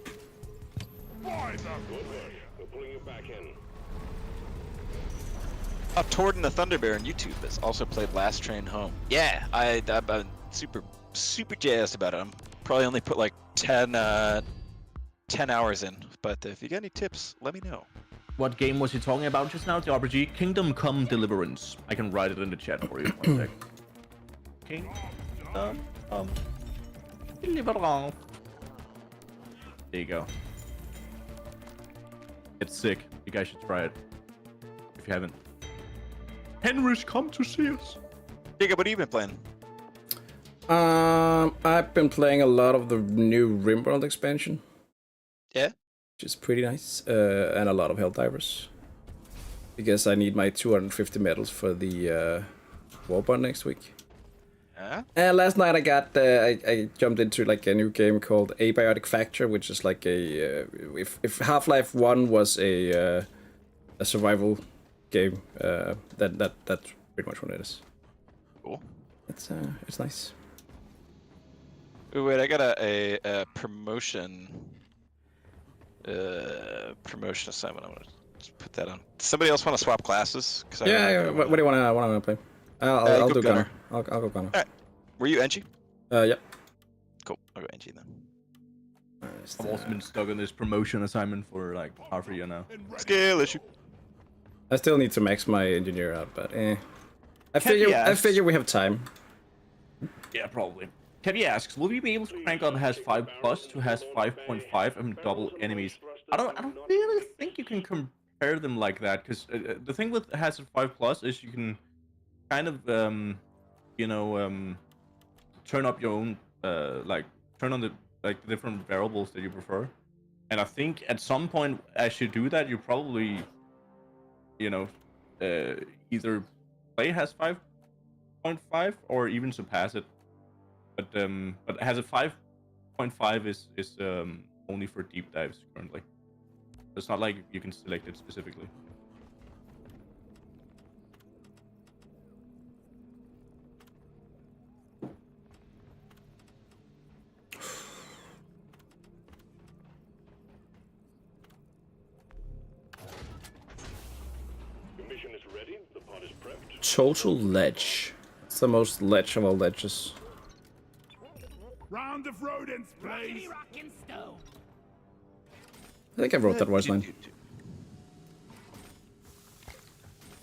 Torden the Thunderbear on YouTube has also played Last Train Home. Yeah, I'm super jazzed about it. I'm probably only put like 10 hours in, but if you got any tips, let me know. What game was he talking about just now? The RPG? Kingdom Come Deliverance. I can write it in the chat for you. One sec. Kingdom Come Deliverance. There you go. It's sick. You guys should try it if you haven't. Henry's come to see us. Jacob, what have you been playing? I've been playing a lot of the new RimWorld expansion. Yeah? Which is pretty nice. And a lot of Helldivers. Because I need my 250 medals for the Warband next week. And last night I jumped into like a new game called Abiotic Factor, which is like a if Half-Life 1 was a survival game, that's pretty much what it is. Cool. It's nice. Ooh, wait, I got a promotion assignment. I'm gonna just put that on. Does somebody else want to swap classes? Yeah. What do you want to play? I'll do Gunner. I'll go Gunner. All right. Were you Engie? Yep. Cool. I'll go Engie then. I've also been stuck on this promotion assignment for like half a year now. Scale issue. I still need to max my engineer out, but I figure we have time. Yeah, probably. Kevy asks, will we be able to crank on Has 5 Plus to Has 5.5 and double enemies? I don't really think you can compare them like that, because the thing with Has 5 Plus is you can kind of turn up your own turn on the different variables that you prefer. And I think at some point as you do that, you probably either play Has 5.5 or even surpass it. But Has a 5.5 is only for deep dives currently. It's not like you can select it specifically. Total ledge. It's the most ledge of all ledges. Round of rodents, please. I think I wrote that voice line.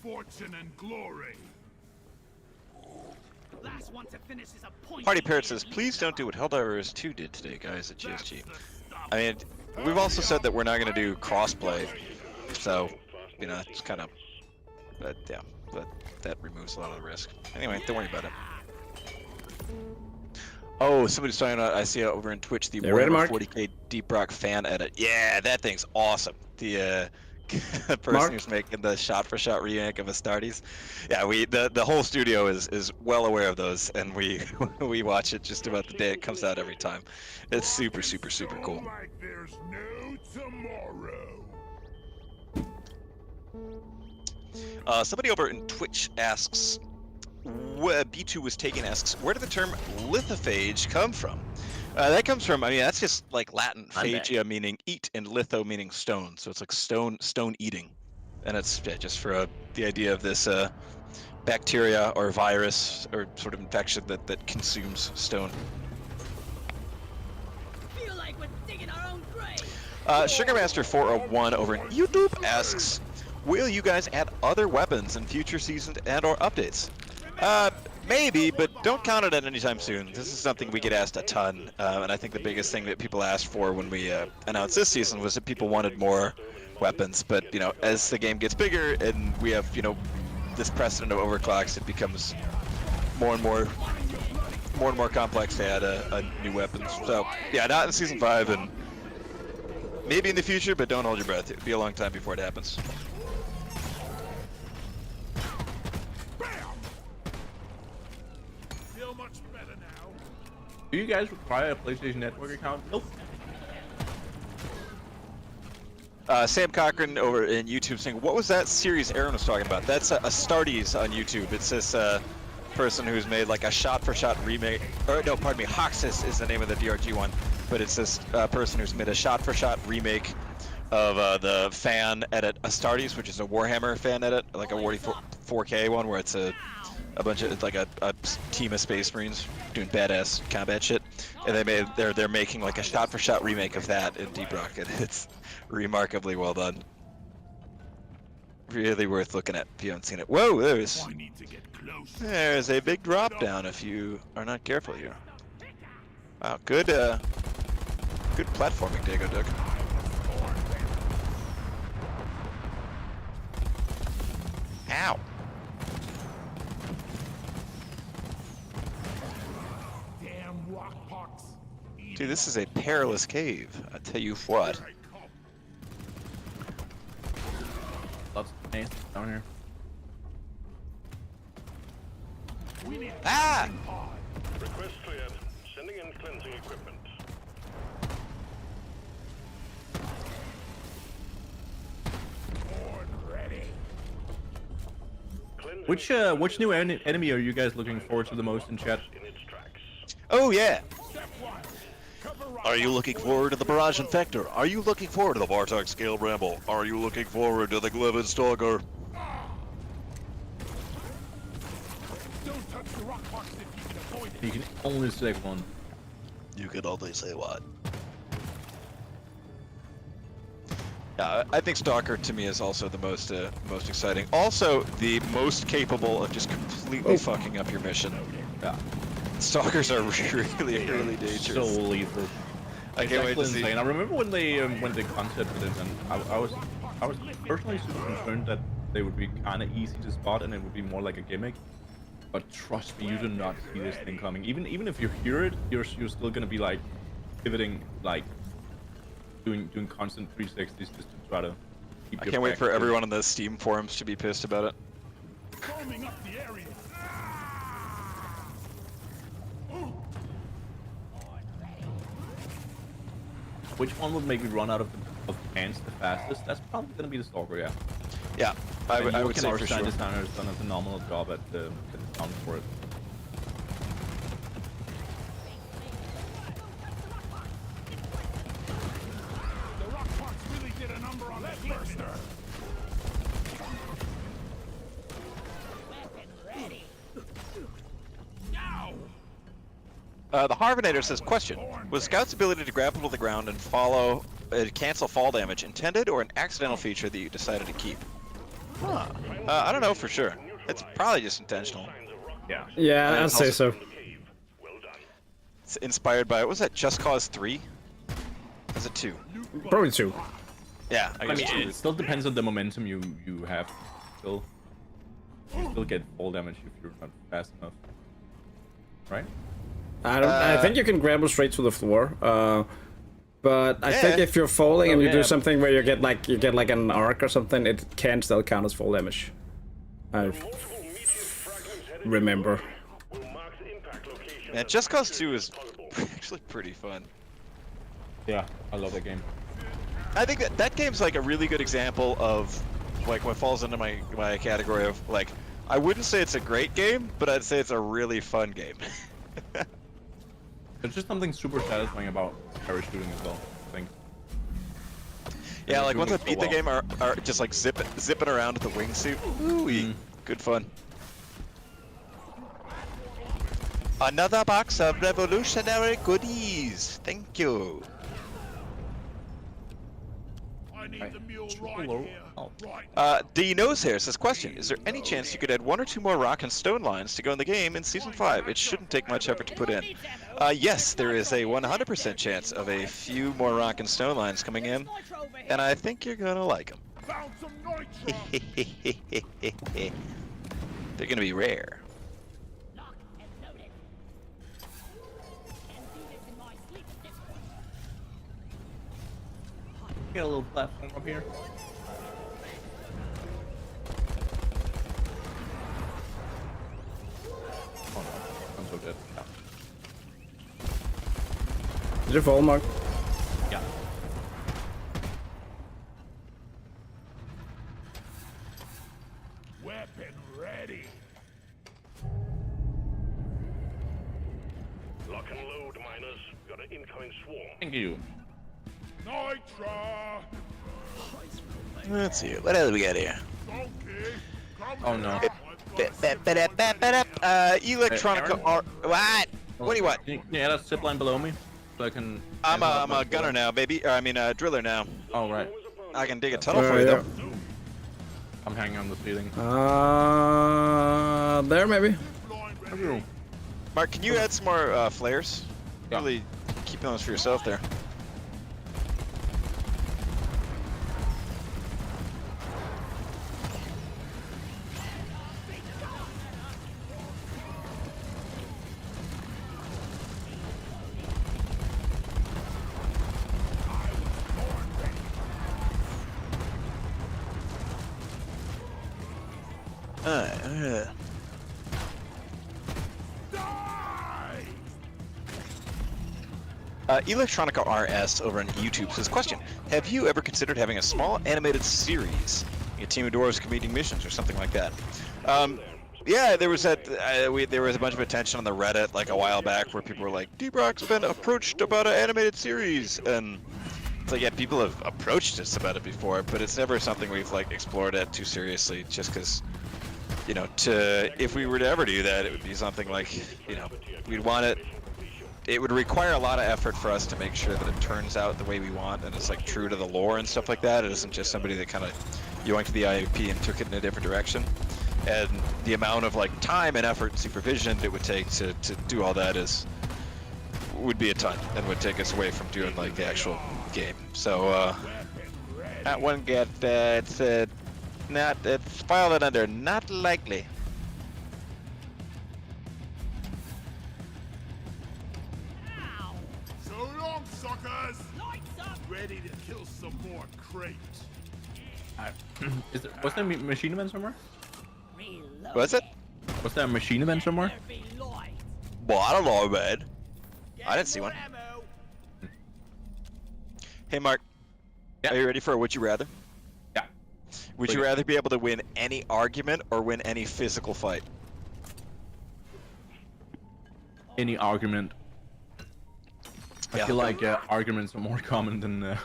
Fortune and glory. Last one to finish is a point. Party Parrot says, please don't do what Helldivers 2 did today, guys, at GSG. I mean, we've also said that we're not going to do crossplay, so, it's kind of, but that removes a lot of the risk. Anyway, don't worry about it. Oh, somebody's talking about, I see it over in Twitch, the Warhammer 40k Deep Rock fan edit. Yeah, that thing's awesome. The The person Mark? who's making the shot-for-shot remake of Astartes. Yeah, the whole studio is well aware of those, and we we watch it just about the day it comes out every time. It's super cool. Like there's no tomorrow. Somebody over in Twitch asks, B2 was taken asks, where did the term lithophage come from? That comes from, I mean, that's just like Latin, phagia meaning eat, and litho meaning stone. So it's like stone eating. And it's just for the idea of this bacteria or virus or sort of infection that consumes stone. Feel like we're digging our own grave. Sugarmaster401 over in YouTube asks, will you guys add other weapons in future seasons and or updates? Maybe, but don't count it at anytime soon. This is something we get asked a ton, and I think the biggest thing that people asked for when we announced this season was that people wanted more weapons. But you know, as the game gets bigger and we have this precedent of overclocks, it becomes more and more complex to add a new weapon. So yeah, not in season 5, and maybe in the future, but don't hold your breath. It'll be a long time before it happens. Do you guys require a PlayStation Network account? Nope. Sam Cochran over in YouTube saying, what was that series Aaron was talking about? That's Astartes on YouTube. It's this person who's made like a shot-for-shot remake, or no, pardon me, Hoxus is the name of the DRG one, but it's this person who's made a shot-for-shot remake of the fan edit Astartes, which is a Warhammer fan edit, like a 4K one where it's a bunch of like a team of Space Marines doing badass combat shit, and they're making like a shot-for-shot remake of that in Deep Rock, and it's remarkably well done. Really worth looking at if you haven't seen it. Whoa, there's a big drop down if you are not careful here. Wow, good platforming, Dago Duck. Ow. Dude, this is a perilous cave. I tell you what. Lots of paint down here. Ah! Request cleared. Sending in cleansing equipment. Which new enemy are you guys looking forward to the most in chat? In its tracks. Oh yeah. Are you looking forward to the Barrage Infector? Are you looking forward to the Bartok Scale Bramble? Are you looking forward to the Glivin Stalker? Don't touch the rock box if you can avoid it. You can only select one. You can only say what? Yeah, I think Stalker to me is also the most exciting. Also, the most capable of just completely fucking up your mission. Yeah. Stalkers are really dangerous. So lethal. I can't wait to see. Insane. I remember when they concepted it, and I was personally super concerned that they would be kind of easy to spot and it would be more like a gimmick. But trust me, you do not see this thing coming. Even if you hear it, you're still gonna be like pivoting, like doing constant 360s just to try to keep. I can't wait for everyone on the Steam forums to be pissed about it. Foaming up the area. Which one would make me run out of pants the fastest? That's probably gonna be the Stalker, yeah. Yeah, I would say our for sure. designer has done a phenomenal job at the sound for it. The rock box really did a number on that burster. The Harvinator says, question, was Scout's ability to grapple to the ground and cancel fall damage intended or an accidental feature that you decided to keep? Huh. I don't know for sure. It's probably just intentional. Yeah. Yeah, I'd say so. It's inspired by, what was that, Just Cause 3? Was it 2? Probably 2. Yeah, I I guess mean, 2. it still depends on the momentum you have. You still get fall damage if you're not fast enough, right? I think you can grapple straight to the floor. But I Yeah. think if you're falling and you do yeah. something where you get like an arc or something, it can still count as fall damage. I Multiple meteor fragments headed remember. your way will mark the impact location. Man, Just Cause 2 is actually pretty fun. Yeah, I love that game. I think that game's like a really good example of like what falls into my category of like, I wouldn't say it's a great game, but I'd say it's a really fun game. There's just something super satisfying about parachuting as well, I think. Yeah, like doing once I it so beat the well. game, are just like zipping around with the wingsuit. Ooh, good fun. Another box of revolutionary goodies. Thank you. I need Right. the mule Super right low. here. Oh. Right. D Nosehair says, question, is there any chance you could add 1 or 2 more rock and stone lines to go in the game in Season 5? It shouldn't take much effort to put in. Yes, there is a 100% chance of a few more rock and stone lines coming in, and I think you're gonna like them. Found some nitro. They're gonna be rare. Lock and loaded. Can do this in my sleep at this point. Get a little platform up here. Oh no, I'm so dead. Yeah. Did you fall, Mark? Yeah. Weapon ready. Lock and load, miners. Got an incoming swarm. Thank you. Nitro. Let's see, what else we got here? Donkey. Come Oh no. Electronica R. What? What do you want? Can you add a zip line below me? So I can... I'm a gunner now, baby. Or, I mean, a driller now. Oh, right. I can dig a tunnel for you, yeah. though. I'm hanging on the ceiling. There maybe. Oh. Mark, can you add some more flares? Yeah. Really keep those for yourself there. Electronica RS over on YouTube says, question, have you ever considered having a small animated series? A team of dwarves completing missions or something like that? Yeah, there was that. There was a bunch of attention on the Reddit like a while back where people were like, D-Brock's been approached about an animated series, and it's like, yeah, people have approached us about it before, but it's never something we've like explored it too seriously. Just because, you know, if we were to ever do that, it would be something like, you know, we'd want it. It would require a lot of effort for us to make sure that it turns out the way we want and it's like true to the lore and stuff like that. It isn't just somebody that kind of yoinked the IAP and took it in a different direction. And the amount of like time and effort and supervision it would take to do all that would be a ton and would take us away from doing like the actual game. So that one it's filed it under not likely. So long, suckers. Lights up. Ready to kill some more crates. Was there a machine event somewhere? Reload. Was it? Was there a machine event somewhere? There be light. Well, I don't know, man. I didn't see one. Ammo. Hey, Mark. Yeah. Are you ready for a Would You Rather? Yeah. Would you rather be able to win any argument or win any physical fight? Any argument. I Yeah. feel like arguments are more common than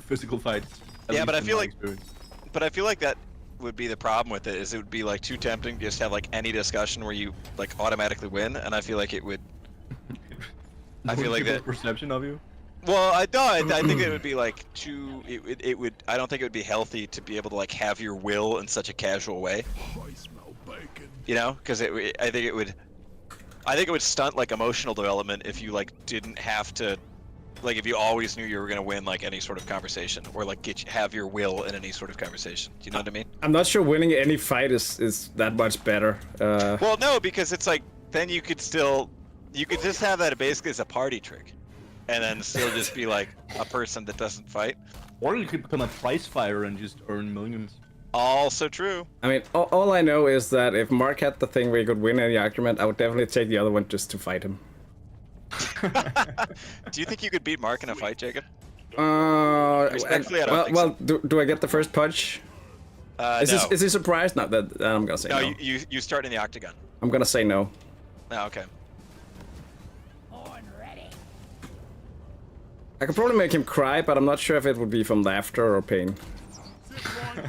physical fights. At Yeah, least but I in feel my like- experience. But I feel like that would be the problem with it, is it would be like too tempting to just have like any discussion where you like automatically win, and I feel like it would. I feel like People's that. perception of you. Well, I think it would be like too. It would. I don't think it would be healthy to be able to like have your will in such a casual way. I smell bacon. You know, because I think it would. I think it would stunt like emotional development if you like didn't have to, like if you always knew you were gonna win like any sort of conversation or like have your will in any sort of conversation. Do you know what I mean? I'm not sure winning any fight is that much better. Well, no, because it's like then you could just have that basically as a party trick. and then still just be like a person that doesn't fight. Or you could become a prize fighter and just earn millions. Also true. I mean, all I know is that if Mark had the thing where he could win any argument, I would definitely take the other one just to fight him. Do you think you could beat Mark in a fight, Jacob? Respectfully, I don't think so. do I get the first punch? No. Is he surprised? No, that I'm gonna say no. No, you start in the octagon. I'm gonna say no. Oh, okay. Horn ready. I could probably make him cry, but I'm not sure if it would be from laughter or pain.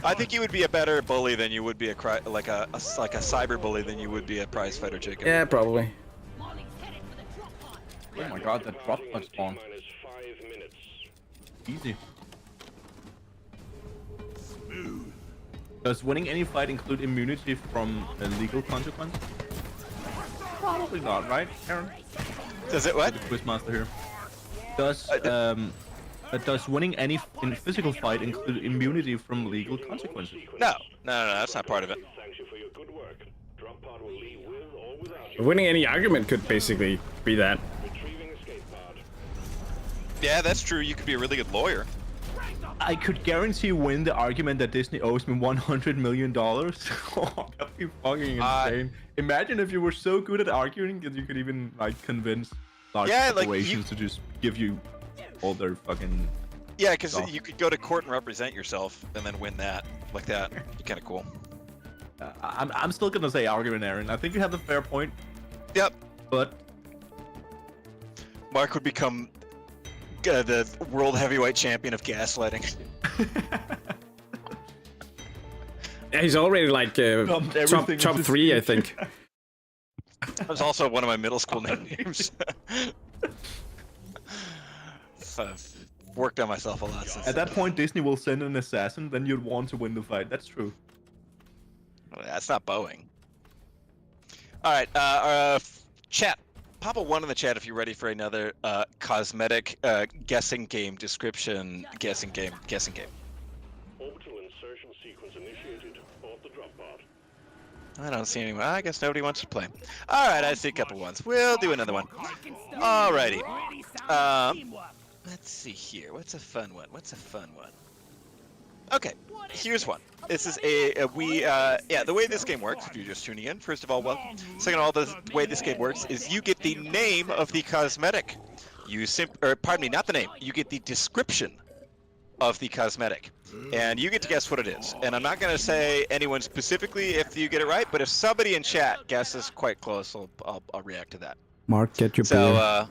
I think you would be a better bully than you would be a cyber bully than you would be a prize fighter, Jacob. Yeah, probably. Molly's headed for the drop pod. Oh my god, that drop pod spawn. Minus 5 minutes. Easy. Does winning any fight include immunity from a legal consequence? Probably not, right, Aaron? Does it what? The quizmaster here. Does winning any physical fight include immunity from legal consequences? No, that's not part of it. Thanks you for your good work. Drop pod will leave with or without you. Winning any argument could basically be that. Retrieving escape pod. Yeah, that's true. You could be a really good lawyer. I could guarantee win the argument that Disney owes me $100 million. Oh, that'd be fucking insane. Imagine if you were so good at arguing that you could even like convince large corporations to just give you all their fucking. Yeah, because stuff. you could go to court and represent yourself and then win that like that. Be kind of cool. I'm still gonna say argument, Aaron. I think you have a fair point, Yep. but Mark would become the world heavyweight champion of gaslighting. Yeah, he's already like top 3, I think. That was also one of my middle school names. So I've worked on myself a lot since. at that point Disney will send an assassin. Then you'd want to win the fight. That's true. That's not Boeing. All right, chat. Pop a 1 in the chat if you're ready for another cosmetic guessing game description. Guessing game. Orbital insertion sequence initiated. Board the drop pod. I don't see anyone. I guess nobody wants to play. All right, I see a couple ones. We'll do another one. Alrighty. Let's see here. What's a fun one? Okay, here's one. This is the way this game works, if you're just tuning in, first of all, welcome. Second of all, the way this game works is you get the name of the cosmetic. Not the name. You get the description of the cosmetic. And you get to guess what it is. And I'm not going to say anyone specifically if you get it right, but if somebody in chat guesses quite close, I'll react to that. Mark, get your So,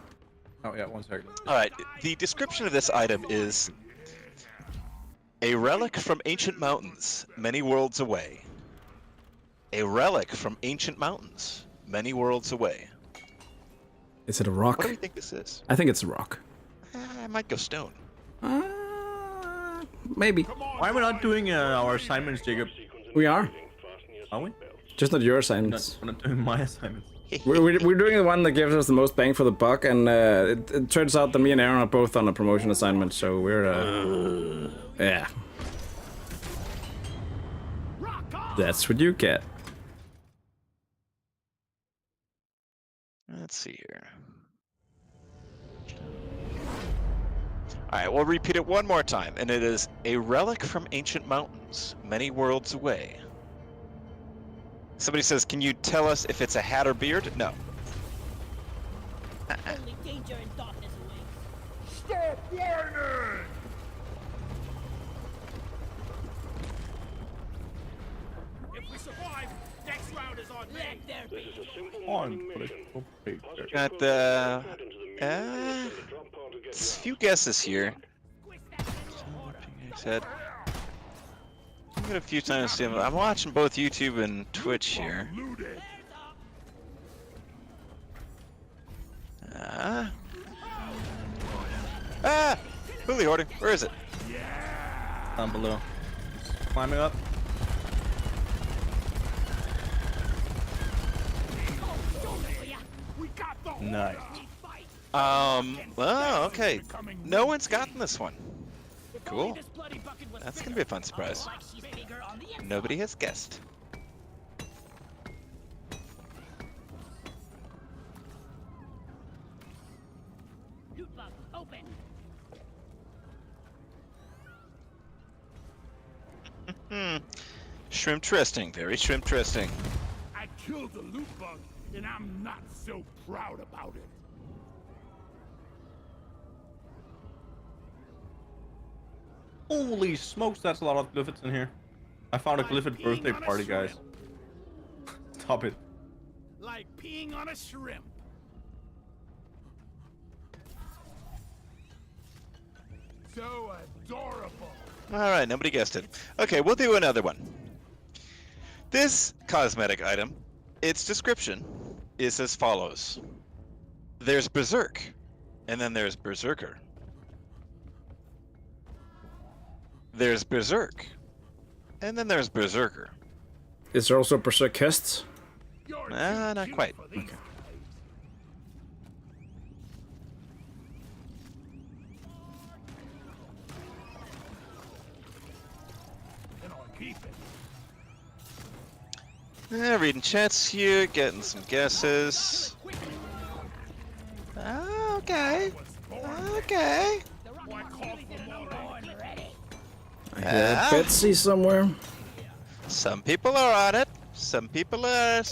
Oh yeah, 1 second. all right, the description of this item is a relic from ancient mountains, many worlds away. A relic from ancient mountains, many worlds away. Is it a rock? What do you think this is? I think it's a rock. I might go stone. Maybe. Why are we not doing our assignments, Jacob? We are. Are we? Just not your assignments. We're not doing my assignments. We're doing the one that gives us the most bang for the buck, and it turns out that me and Aaron are both on a promotion assignment, so we're yeah. That's what you get. Let's see here. All right, we'll repeat it one more time, and it is a relic from ancient mountains, many worlds away. Somebody says, can you tell us if it's a hat or beard? No. Only danger and darkness awaits. Stop whining! If we survive, next round is on me. Let there This be. is a simple On mining mission. political paper. Got the Into the museum. The drop pod to get a few guesses here. Twist that little order. Said. I'm gonna a few times. I'm watching both YouTube and Twitch here. Huli hoarding. Where is it? Down below. Climbing up. We got the whole Nice. fight. Oh, okay. No one's gotten this one. If Cool. only this bloody bucket was That's bigger. gonna be a fun surprise. Like she's bigger on the inside. Nobody has guessed. Loot bug, open. Shrimp twisting, very shrimp twisting. I killed the loot bug, and I'm not so proud about it. Holy smokes, that's a lot of glyphids in here. I found a Like glyphid peeing birthday on a party, guys. shrimp. Stop it. Like peeing on a shrimp. So adorable. Alright, nobody guessed it. Okay, we'll do another one. This cosmetic item, its description is as follows. There's Berserk, and then there's Berserker. There's Berserk, and then there's Berserker. Is there also Berserkists? You're Not too quite. cute for these Okay. guys. And I'll keep it. Reading chats here, getting some guesses. Okay. Okay. Why call for more? I hear Betsy somewhere. Some people are on it. Some people are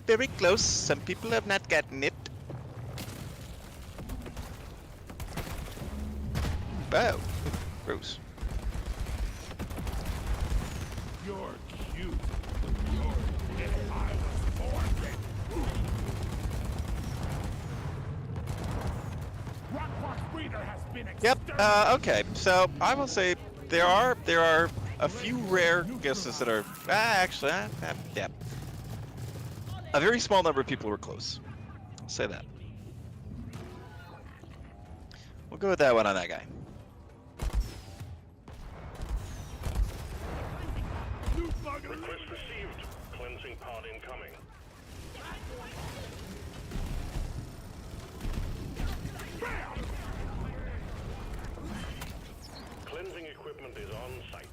very close. Some people have not gotten it. Oh, gross. You're cute. You're dead. I was born ready. Rockbox breeder has been Yep. exterminated. Okay. So I will say there are a few rare guesses that are actually yeah. A very small number of people were close. I'll say that. We'll go with that one on that guy. Loot bug elite. Request received. Cleansing pod incoming. Cleansing equipment is on site.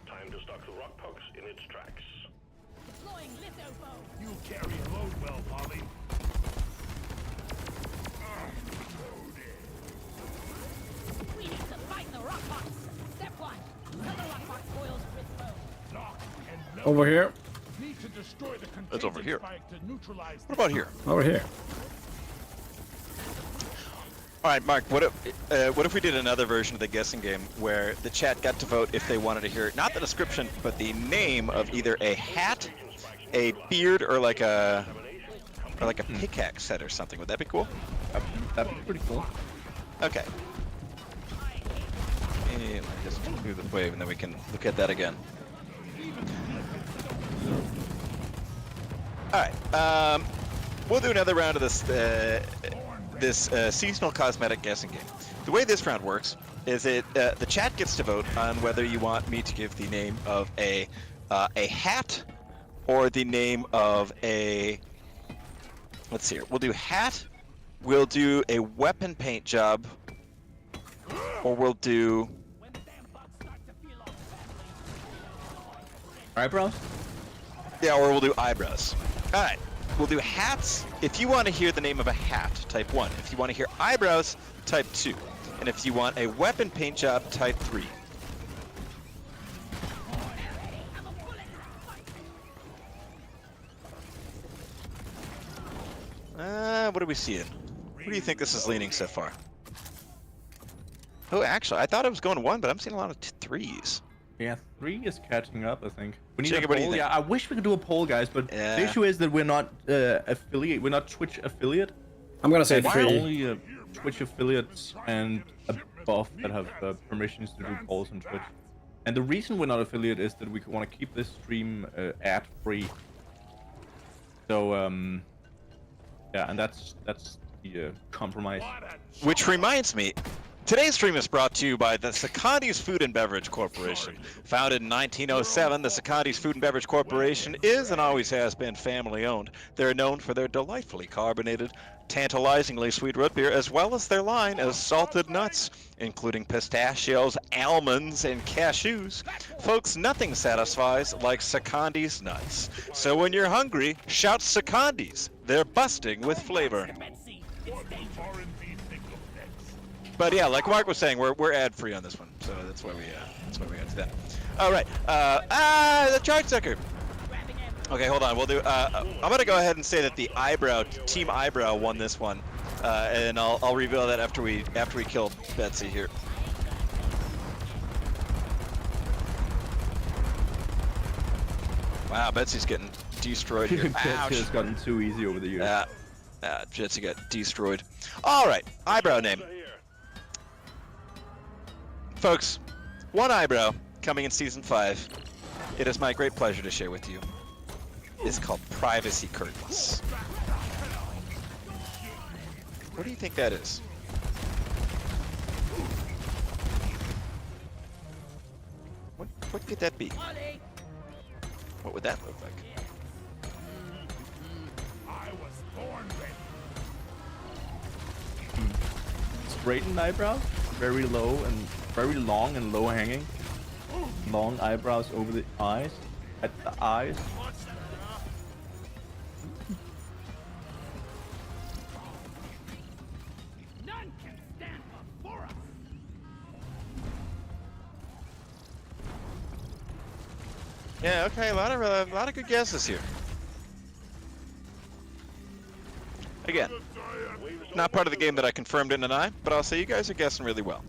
Time to stock the rock pucks in its tracks. Deploying litho bow. You carry a load well, Polly. We need to fight the rock box. Step one. Cut the rock box coils with bow. Lock and load. Over here. Need to destroy the That's over contagion here. spike to neutralize What about here? Over here. All right, Mark. What if we did another version of the guessing game where the chat got to vote if they wanted to hear not the description but the name of either a hat, a beard, or like a pickaxe set or something? Would that be cool? That'd be pretty cool. Okay. Let me just do the wave and then we can look at that again. All right. We'll do another round of this seasonal cosmetic guessing game. The way this round works is the chat gets to vote on whether you want me to give the name of a hat or the name of a. Let's see here. We'll do hat. We'll do a weapon paint job, or we'll do. Eyebrows? Yeah, or we'll do eyebrows. All right. We'll do hats. If you want to hear the name of a hat, type 1. If you want to hear eyebrows, type 2. And if you want a weapon paint job, type 3. What are we seeing? What do you think this is leaning so far? Oh, actually, I thought it was going 1, but I'm seeing a lot of 3s. Yeah, 3 is catching up, I think. We need Jacob, a what do you poll. think? Yeah, I wish we could do a poll, guys, but Yeah. the issue is that we're not affiliate. We're not Twitch affiliate. I'm gonna say And 3. only Twitch affiliates and above that have permissions to do polls on Twitch. And the reason we're not affiliate is that we want to keep this stream ad-free. So yeah, and that's the compromise. Which reminds me, today's stream is brought to you by the Secondi's Food and Beverage Corporation. Founded in 1907, the Secondi's Food and Beverage Corporation is and always has been family owned. They're known for their delightfully carbonated, tantalizingly sweet root beer, as well as their line of salted nuts, including pistachios, almonds, and cashews. Folks, nothing satisfies like Secondi's nuts. So when you're hungry, shout Secondi's. They're busting with flavor. R&D think of next. But yeah, like Mark was saying, we're ad free on this one, so that's why we got to that. All right. The charge sucker. Okay, hold on. We'll do. I'm gonna go ahead and say that the Team Eyebrow won this one, and I'll reveal that after we kill Betsy here. Wow, Betsy's getting destroyed here. Betsy has gotten too easy over the years. Betsy got destroyed. All right, Eyebrow name. Folks, one Eyebrow coming in Season 5. It is my great pleasure to share with you. It's called Privacy Curtains. What do you think that is? What could that be? What would that look like? Straightened eyebrows, very low and very long and low hanging. Long eyebrows over the eyes, at the eyes. None can stand before us. Yeah, okay, a lot of good guesses here. Again, not part of the game that I confirmed in an eye, but I'll say you guys are guessing really well.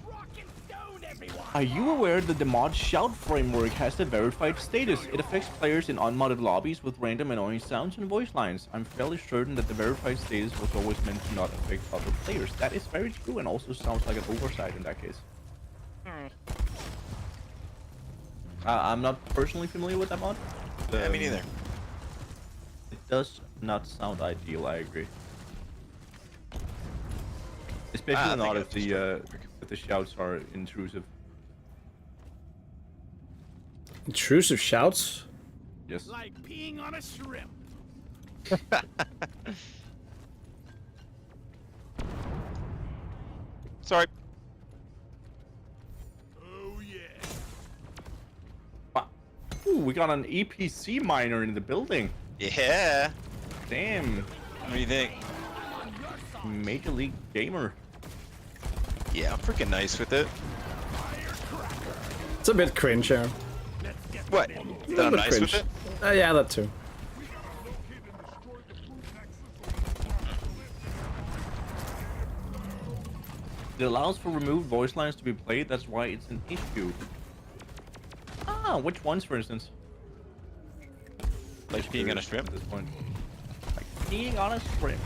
Rock and stone, everyone. Are you aware that the mod Shout framework has a verified status? It affects players in unmodded lobbies with random annoying sounds and voice lines. I'm fairly certain that the verified status was always meant to not affect other players. That is very true and also sounds like an oversight in that case. I'm not personally familiar with that mod. Yeah, me neither. It does not sound ideal, I agree. Especially not if the shouts are intrusive. Intrusive shouts? Yes. Like peeing on a shrimp. Sorry. Oh yeah. Ooh, we got an EPC miner in the building. Yeah. Damn. What do you think? Major League Gamer. Yeah, I'm freaking nice with it. It's a bit cringe, yeah. What? That I'm bit nice with cringe. it? Yeah, that too. It allows for removed voice lines to be played, that's why it's an issue. Ah, which ones, for instance? Like peeing on a shrimp? At this point. Like peeing on a shrimp.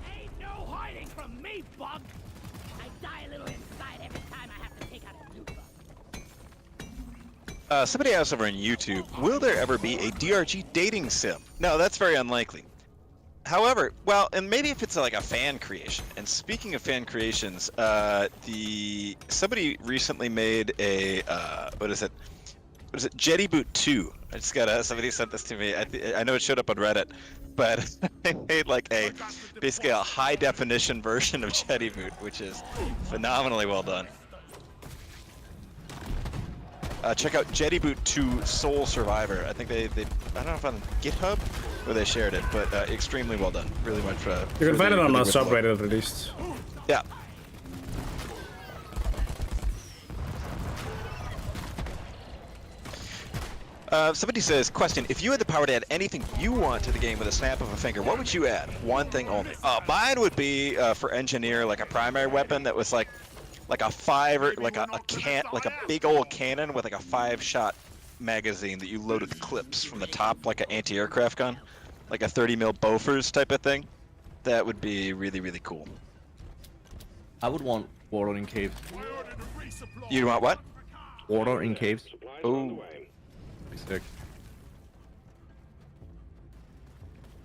Ain't no hiding from me, bug. I die a little inside every time I have to take out a loot bug. Somebody asked over on YouTube, will there ever be a DRG dating sim? No, that's very unlikely. However, well, and maybe if it's like a fan creation. And speaking of fan creations, somebody recently made a what is it? Jetty Boot 2. I just got somebody sent this to me. I know it showed up on Reddit, but they made like basically a high definition version of Jetty Boot, which is phenomenally well done. Check out Jetty Boot 2 Soul Survivor. I think they I don't know if on GitHub or they shared it, but extremely well done. Really much. You can find it on a subreddit at least. Yeah. Somebody says, question, if you had the power to add anything you want to the game with a snap of a finger, what would you add? One thing only. Mine would be, for engineer, like a primary weapon that was like a 5 or like a big old cannon with like a 5-shot magazine that you loaded the clips from the top like an anti-aircraft gun. Like a 30 mm Bofors type of thing. That would be really, really cool. I would want water in caves. You'd want what? Water in caves. Oh. Sick.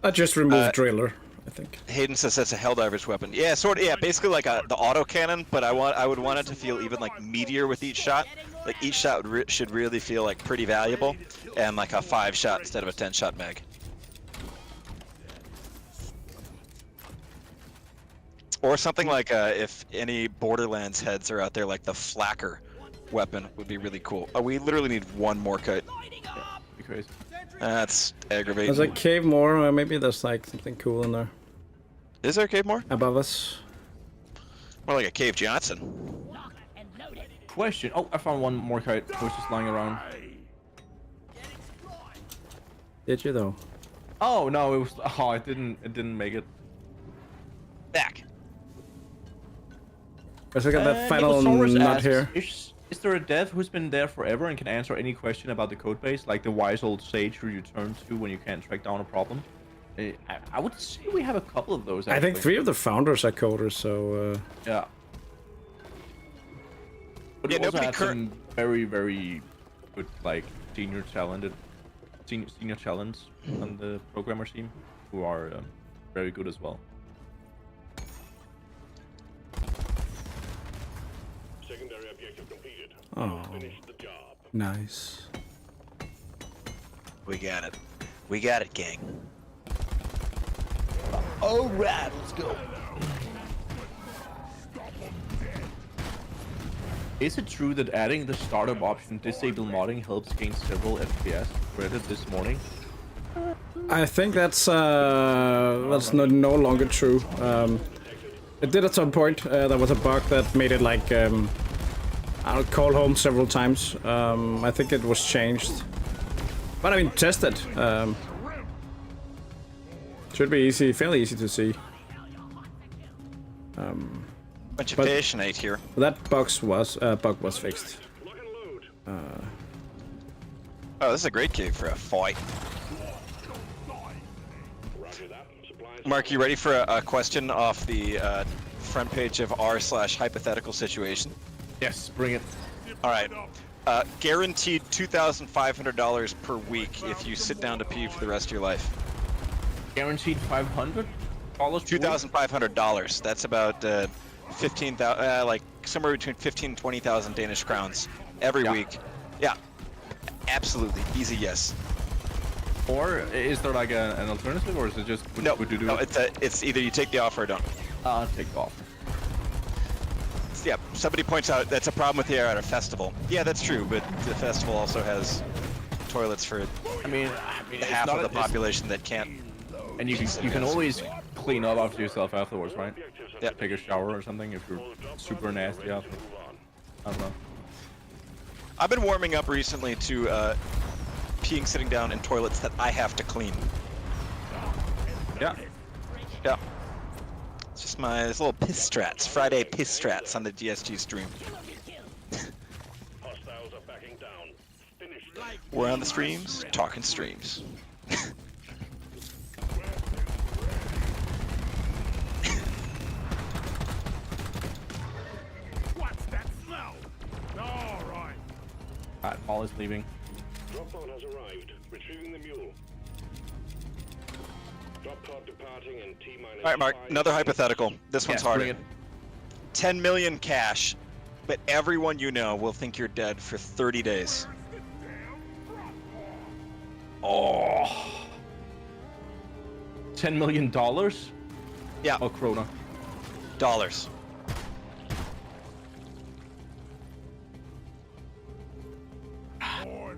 I just removed Driller, I think. Hayden says that's a Helldiver's weapon. Yeah, sort of. Yeah, basically like the auto cannon, but I would want it to feel even like meatier with each shot. Like each shot should really feel like pretty valuable, and like a 5-shot instead of a 10-shot mag. Or something like if any Borderlands heads are out there, like the flacker weapon would be really cool. Oh, we literally need one more cut. Be crazy. That's aggravating. There's a cave more, maybe there's like something cool in there. Is there a cave more? Above us. More like a Cave Johnson. Lock and load it. Question. Oh, I found one more kite. It was just lying around. Did you though? Oh no, it was. Oh, it didn't make it. Back. Let's look at that final Nicosaurus nut asks, here. Is there a dev who's been there forever and can answer any question about the code base, like the wise old sage who you turn to when you can't track down a problem? I would say we have a couple of those. I think actually. 3 of the founders are coders, so Yeah. But Yeah, we also nobody have some very, very good, like, senior talents on the programmer team who are very good as well. Secondary objective completed. oh, Finish the job. nice. We got it. We got it, gang. All right, let's go. Is it true that adding the startup option disable modding helps gain several FPS? Read it this morning. I think that's no longer true. It did at some point. There was a bug that made it like I'll call home several times. I think it was changed, but I mean tested. Should be easy, fairly easy to see. Bunch of But- fish and 8 here. That bug was fixed. Lock and load. Oh, this is a great cave for a fight. Roger that. Supplies. Mark, you ready for a question off the front page of r/hypothetical situation? Yes, bring it. All right. Guaranteed $2,500 per week if you sit down to pee for the rest of your life. Guaranteed $500. $2,500. That's about 15,000, like somewhere between 15 and 20,000 Danish crowns every Yeah. week. Yeah, absolutely, easy yes. Or is there like an alternative, or is it just would you do no, it? it's either you take the offer or don't. I'll take the offer. Yeah, somebody points out that's a problem with the air at a festival. Yeah, that's true, but the festival also has toilets for I mean, half of the population that can't. And you can always clean up after yourself afterwards, right? Yeah. Take a shower or something if you're super nasty after. I don't know. I've been warming up recently to peeing sitting down in toilets that I have to clean. Yeah. Yeah. It's just my little piss strats, Friday piss strats on the DSG stream. Hostiles are backing down. Finish them. We're on the streams, talking streams. What's that smell? All right. Alright, Paul is leaving. Drop pod has arrived. Retrieving the mule. Drop pod departing in T-minus. All right, Mark, 5 another hypothetical. This one's Yes, bring harder. it. 10 million cash, but everyone you know will think you're dead for 30 days. Oh. $10 million? Yeah, Oh, krona. dollars.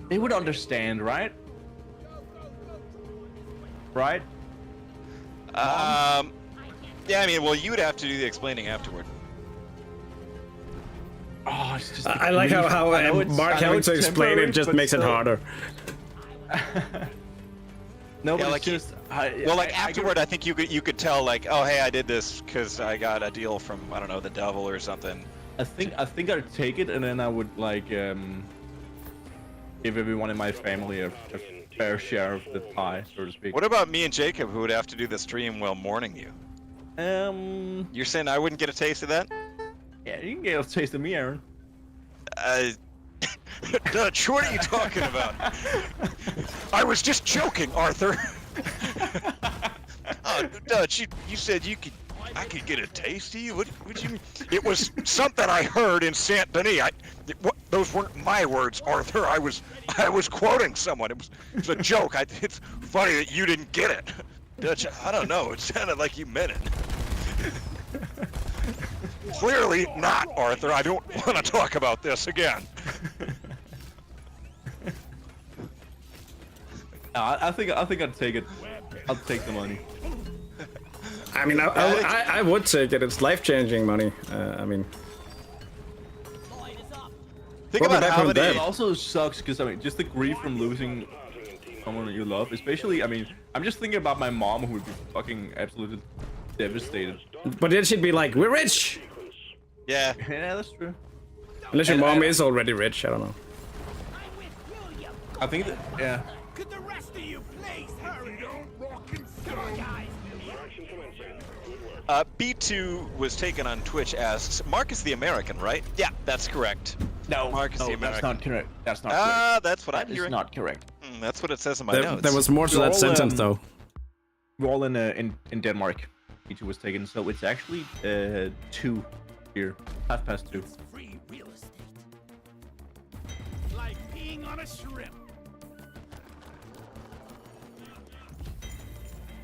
They would understand, right? Right? Yeah, I mean, well, you would have to do the explaining afterward. Oh, it's just. I like how I know it's- Mark I know having it's to explain temporary, it just but makes it still. harder. No, but Yeah, it's like just. Well, like afterward, I think you could tell, like, oh, hey, I did this because I got a deal from, I don't know, the devil or something. I think I'd take it, and then I would like give everyone in my family a fair share of the pie, so to speak. What about me and Jacob, who would have to do the stream while mourning you? You're saying I wouldn't get a taste of that? Yeah, you can get a taste of me, Aaron. Dutch, what are you talking about? I was just joking, Arthur. Oh, Dutch, you said I could get a taste of you? What you mean? It was something I heard in Saint Denis. Those weren't my words, Arthur. I was quoting someone. It was a joke. It's funny that you didn't get it. Dutch, I don't know. It sounded like you meant it. Clearly not, Arthur. I don't want to talk about this again. I think I'd take it. I'll take the money. I mean, I would take it. It's life-changing money. I mean, Void is up. Think Welcome about back how from many. dead. It also sucks because I mean, just the grief from losing someone that you love, especially. I mean, I'm just thinking about my mom who would be fucking absolutely devastated. but then she'd be like, "We're rich." Yeah. Yeah, that's true. Unless your And- mom and- is already rich. I don't know. I'm with you, you I think that yeah. Could the rest of you please hurry? Don't rock and go. guys. B2 was taken on Twitch asks, Marcus the American, right? Yeah, that's correct. No, Marcus the no, American. that's not correct. That's not Ah, correct. that's what I'm That is hearing. not correct. That's what it says in my There, notes. there was more to We're that all, sentence, though. We're all in Denmark. B2 was taken, so it's actually 2 here, 2:30. Free real estate. Like peeing on a shrimp.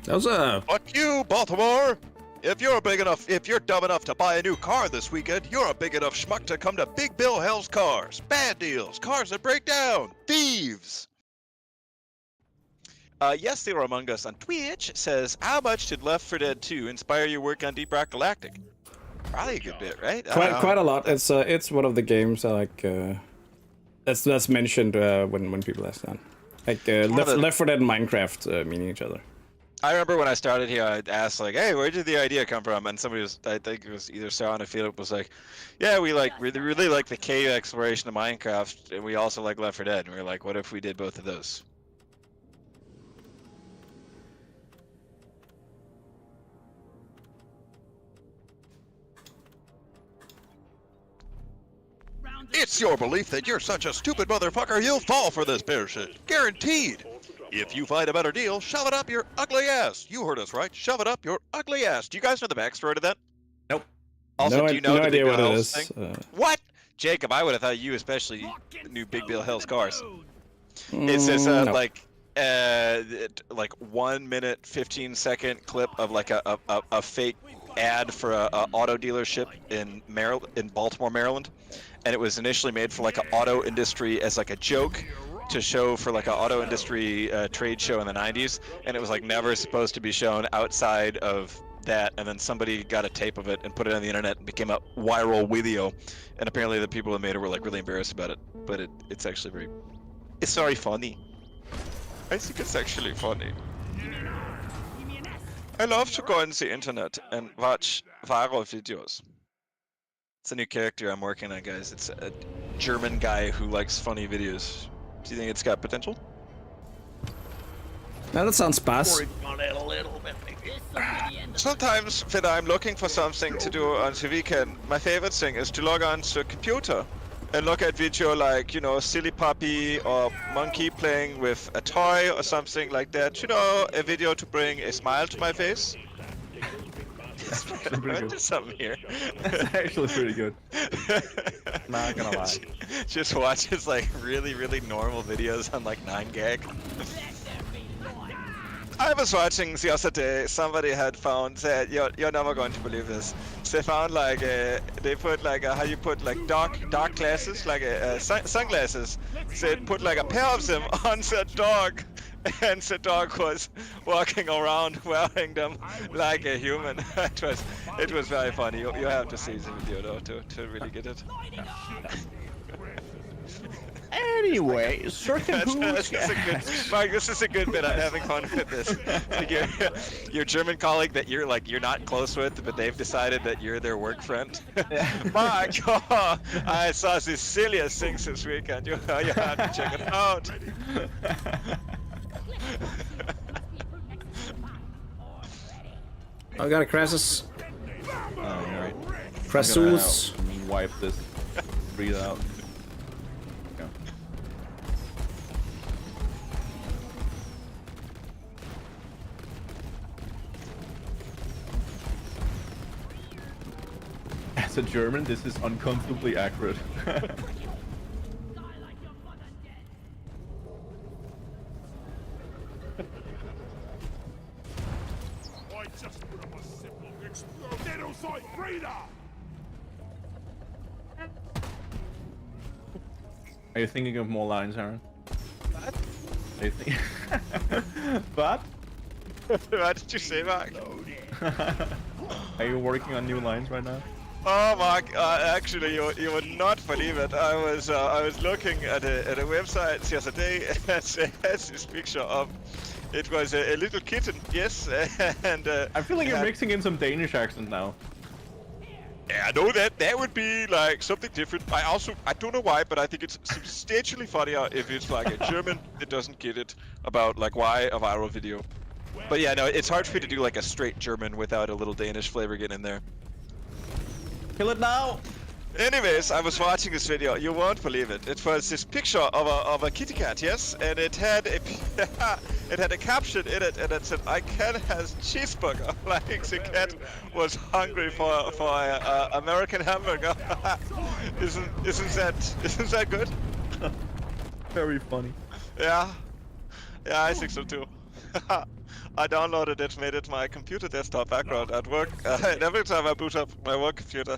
That was a. Fuck you, Baltimore! If you're dumb enough to buy a new car this weekend, you're a big enough schmuck to come to Big Bill Hell's Cars. Bad deals, cars that break down, thieves! Yes, they were among us on Twitch says, how much did Left 4 Dead 2 inspire your work on Deep Rock Galactic? Probably a good bit, right? Quite a lot. It's one of the games I like. That's mentioned when people ask that. Like Left 4 Dead and Minecraft meaning each other. I remember when I started here, I asked like, "Hey, where did the idea come from?" And somebody was, I think it was either Sarah or Philip, was like, "Yeah, we really like the cave exploration of Minecraft, and we also like Left 4 Dead." And we were like, "What if we did both of those?" It's your belief that you're such a stupid motherfucker, you'll fall for this bullshit. Guaranteed. If you find a better deal, shove it up your ugly ass. You heard us right. Shove it up your ugly ass. Do you guys know the backstory to that? Nope. Also, no, do you know no the idea Big what Bill it Hell's is. thing? What? Jacob, I would have thought you especially knew Big Bill Hell's cars. It's this no. like 1 minute 15-second clip of like a fake ad for a auto dealership in Baltimore, Maryland, and it was initially made for like an auto industry as like a joke to show for like an auto industry trade show in the 90s, and it was like never supposed to be shown outside of that, and then somebody got a tape of it and put it on the internet and became a viral video, and apparently the people that made it were like really embarrassed about it, but it's actually it's very funny. I think it's actually funny. I love to go on the internet and watch viral videos. It's a new character I'm working on, guys. It's a German guy who likes funny videos. Do you think it's got potential? No, that sounds spass. This will be the end of Sometimes when I'm looking for something to do on the weekend, my favorite thing is to log on to a computer and look at video like, silly puppy or monkey playing with a toy or something like that. A video to bring a smile to my face. Pretty good. Something here. That's actually pretty good. Not gonna lie. Just watch his like really, really normal videos on like 9gag. I was watching the other day, somebody had found that, you're never going to believe this. They found like, they put like, how you put like dark glasses, like sunglasses. They put like a pair of them on the dog, and the dog was walking around wearing them like a human. It was very funny. You have to see the video though to really get it. Anyway, certain This is a good, Mark, this is a good bit. I'm having fun with this. Like your German colleague that you're not close with, but they've decided that you're their work friend. Mark, I saw the silliest things this weekend. You have to check it out. I got a Crassus. Alright. Crassus. Wipe this. Breathe out. Okay. As a German, this is uncomfortably accurate. I just put up a simple explode. Genocide breeder! Are you thinking of more lines, Aaron? What? Are you think? What? What did you say, Mark? Are you working on new lines right now? Oh, Mark, actually, you would not believe it. I was looking at a website the other day and has this picture of. It was a little kitten, yes, and I feel like you're yeah. mixing in some Danish accent now. Yeah, I know that would be like something different. I don't know why, but I think it's substantially funnier if it's like a German that doesn't get it about like why a viral video. But yeah, no, it's hard for me to do like a straight German without a little Danish flavor getting in there. Kill it now! Anyways, I was watching this video. You won't believe it. It was this picture of a kitty cat, yes, and it had a it had a caption in it, and it said, "I can has cheeseburger." Like the cat was hungry for a American hamburger. isn't that good? Very funny. Yeah, I think so too. I downloaded it, made it my computer desktop background at work, and every time I boot up my work computer,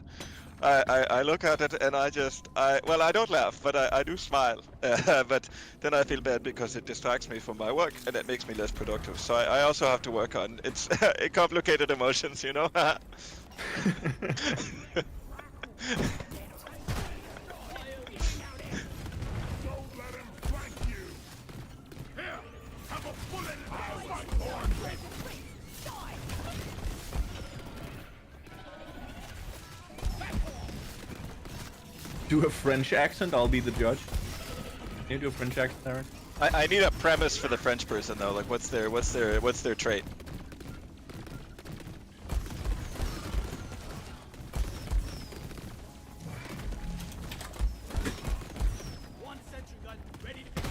I look at it and I don't laugh, but I do smile. But then I feel bad because it distracts me from my work and it makes me less productive. So I also have to work on it's complicated emotions, you know. Don't let him flank you. Here, have a bullet in my horn. Do a French accent, I'll be the judge. Can you do a French accent, Aaron? I need a premise for the French person though. Like, what's their trait? One sentry gun ready to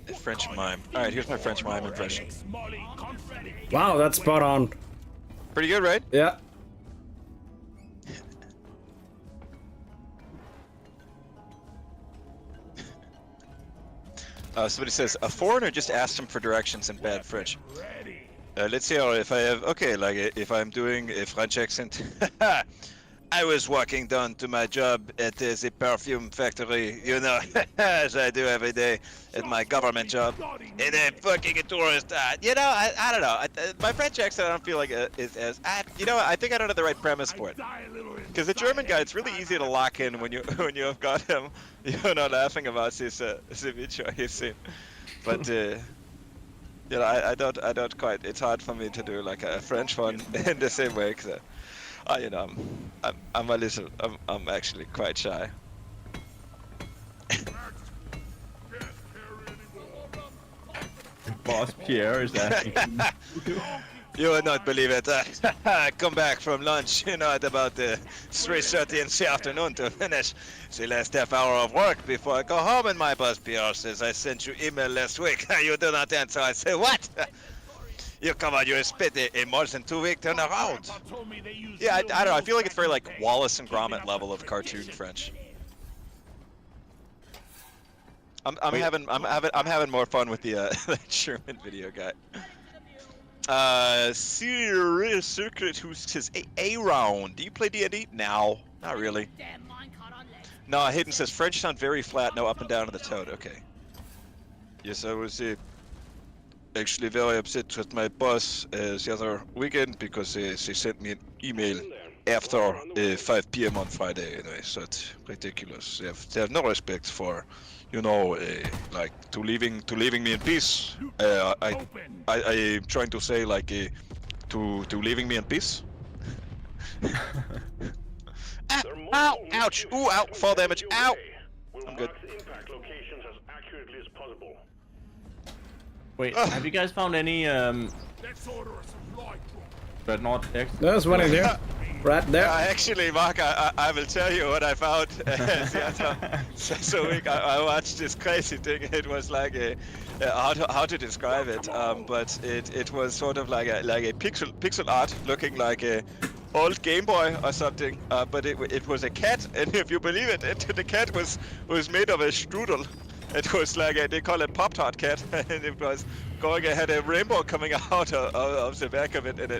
begin. French mime. All right, here's my French mime impression. Molly confetti. Wow, that's spot on. Pretty good, right? Yeah. Somebody says a foreigner just asked him for directions in bad French. Ready. Let's see if I have if I'm doing a French accent. I was walking down to my job at the perfume factory, you know, as I do every day at my government job. And then fucking a tourist, you know, I don't know. My French accent I don't feel like is as, you know, I think I don't have the right premise for it. Because the German guy, it's really easy to lock in when you have got him. You're not laughing about this video you've seen. But you know, I don't quite. It's hard for me to do like a French one in the same way. Cause, you know, I'm actually quite shy. Boss Pierre is asking. You would not believe it. I come back from lunch, you know, at about 3:30 in the afternoon to finish the last half hour of work before I go home. And my boss Pierre says, "I sent you email last week. You do not answer." I say, "What? You come on, you expect a more than 2-week turnaround." Yeah, I don't know. I feel like it's very like Wallace and Gromit level of cartoon French. I'm having more fun with the the German video guy. Serious Secret who says a round. Do you play D&D? No, not really. Damn minecart on legs. No, Hayden says French sound very flat, no up and down on the toad. Okay. Yes, I was actually very upset with my boss the other weekend because they sent me an email after 5 p.m. on Friday. Anyway, so it's ridiculous. They have no respect for, you know, like to leaving me in peace. I'm trying to say like to leaving me in peace. Ow! Ouch! Ooh! Ow! Fall damage! Ow! I'm good. Impact locations as accurately as possible. Wait, have you guys found any Let's order a supply drop. Dreadnought decks? There's one in here. Right there. Actually, Mark, I will tell you what I found. So I watched this crazy thing. It was like how to describe it, but it was sort of like a pixel art looking like a old Game Boy or something. But it was a cat, and if you believe it, the cat was made of a strudel. It was like they call it Pop-Tart cat, and it was going ahead, a rainbow coming out of the back of it, and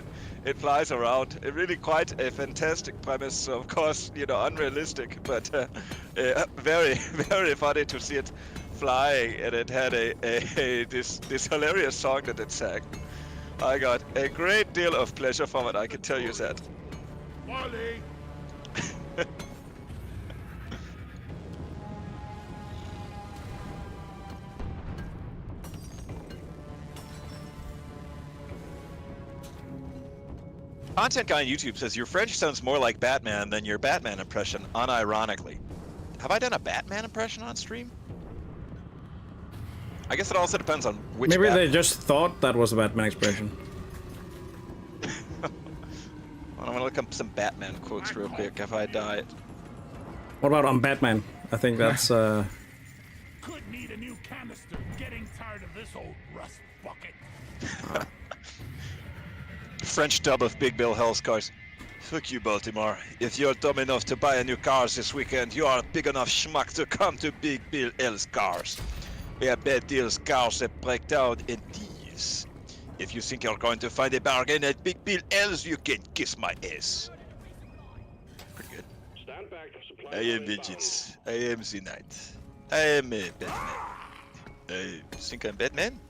it flies around. Really quite a fantastic premise, of course, you know, unrealistic, but very, very funny to see it flying, and it had this hilarious song that it sang. I got a great deal of pleasure from it, I can tell you that. Molly! Content guy on YouTube says your French sounds more like Batman than your Batman impression, unironically. Have I done a Batman impression on stream? I guess it also depends on which. Maybe Batman. they just thought that was a Batman expression. I'm gonna look up some Batman quotes real quick if I die. What about on Batman? I think that's Could need a new canister. Getting tired of this old rust bucket. French dub of Big Bill Hell's cars. Fuck you, Baltimore. If you're dumb enough to buy a new cars this weekend, you are a big enough schmuck to come to Big Bill Hell's cars. We have bad deals, cars that break down in thieves. If you think you're going to find a bargain at Big Bill Hell's, you can kiss my ass. Pretty good. I am vengeance. I am the night. I am a Batman. I think I'm Batman?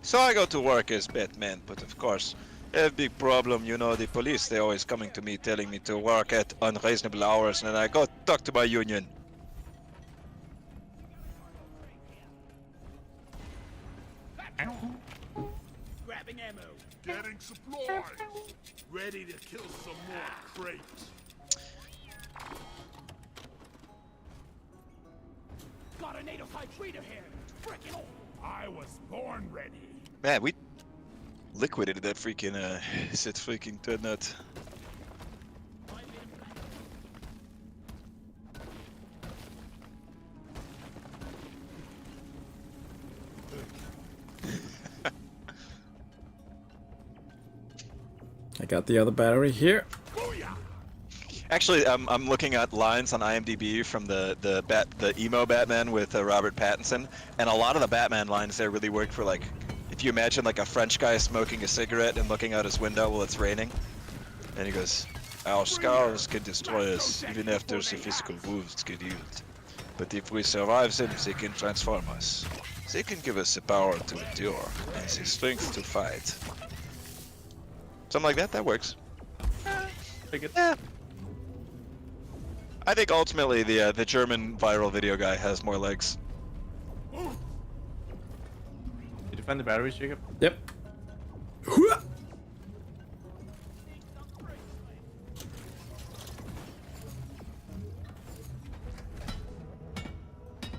So I go to work as Batman, but of course, I have a big problem. You know, the police, they're always coming to me telling me to work at unreasonable hours, and I go talk to my union. Grabbing ammo. Getting supplies. Ready to kill some more crates. Got a native type treater here. Freaking old. I was born ready. Man, we liquidated that freaking, that freaking dreadnought. I got the other battery here. Booyah! Actually, I'm looking at lines on IMDb from the emo Batman with Robert Pattinson, and a lot of the Batman lines there really work for, like, if you imagine like a French guy smoking a cigarette and looking out his window while it's raining, and he goes, "Our scars can destroy us even after the physical wounds get healed, but if we survive them, they can transform us. They can give us the power to endure and the strength to fight." Something like that. That works. Yeah. I think ultimately the German viral video guy has more legs. Did you find the batteries, Jacob? Yep.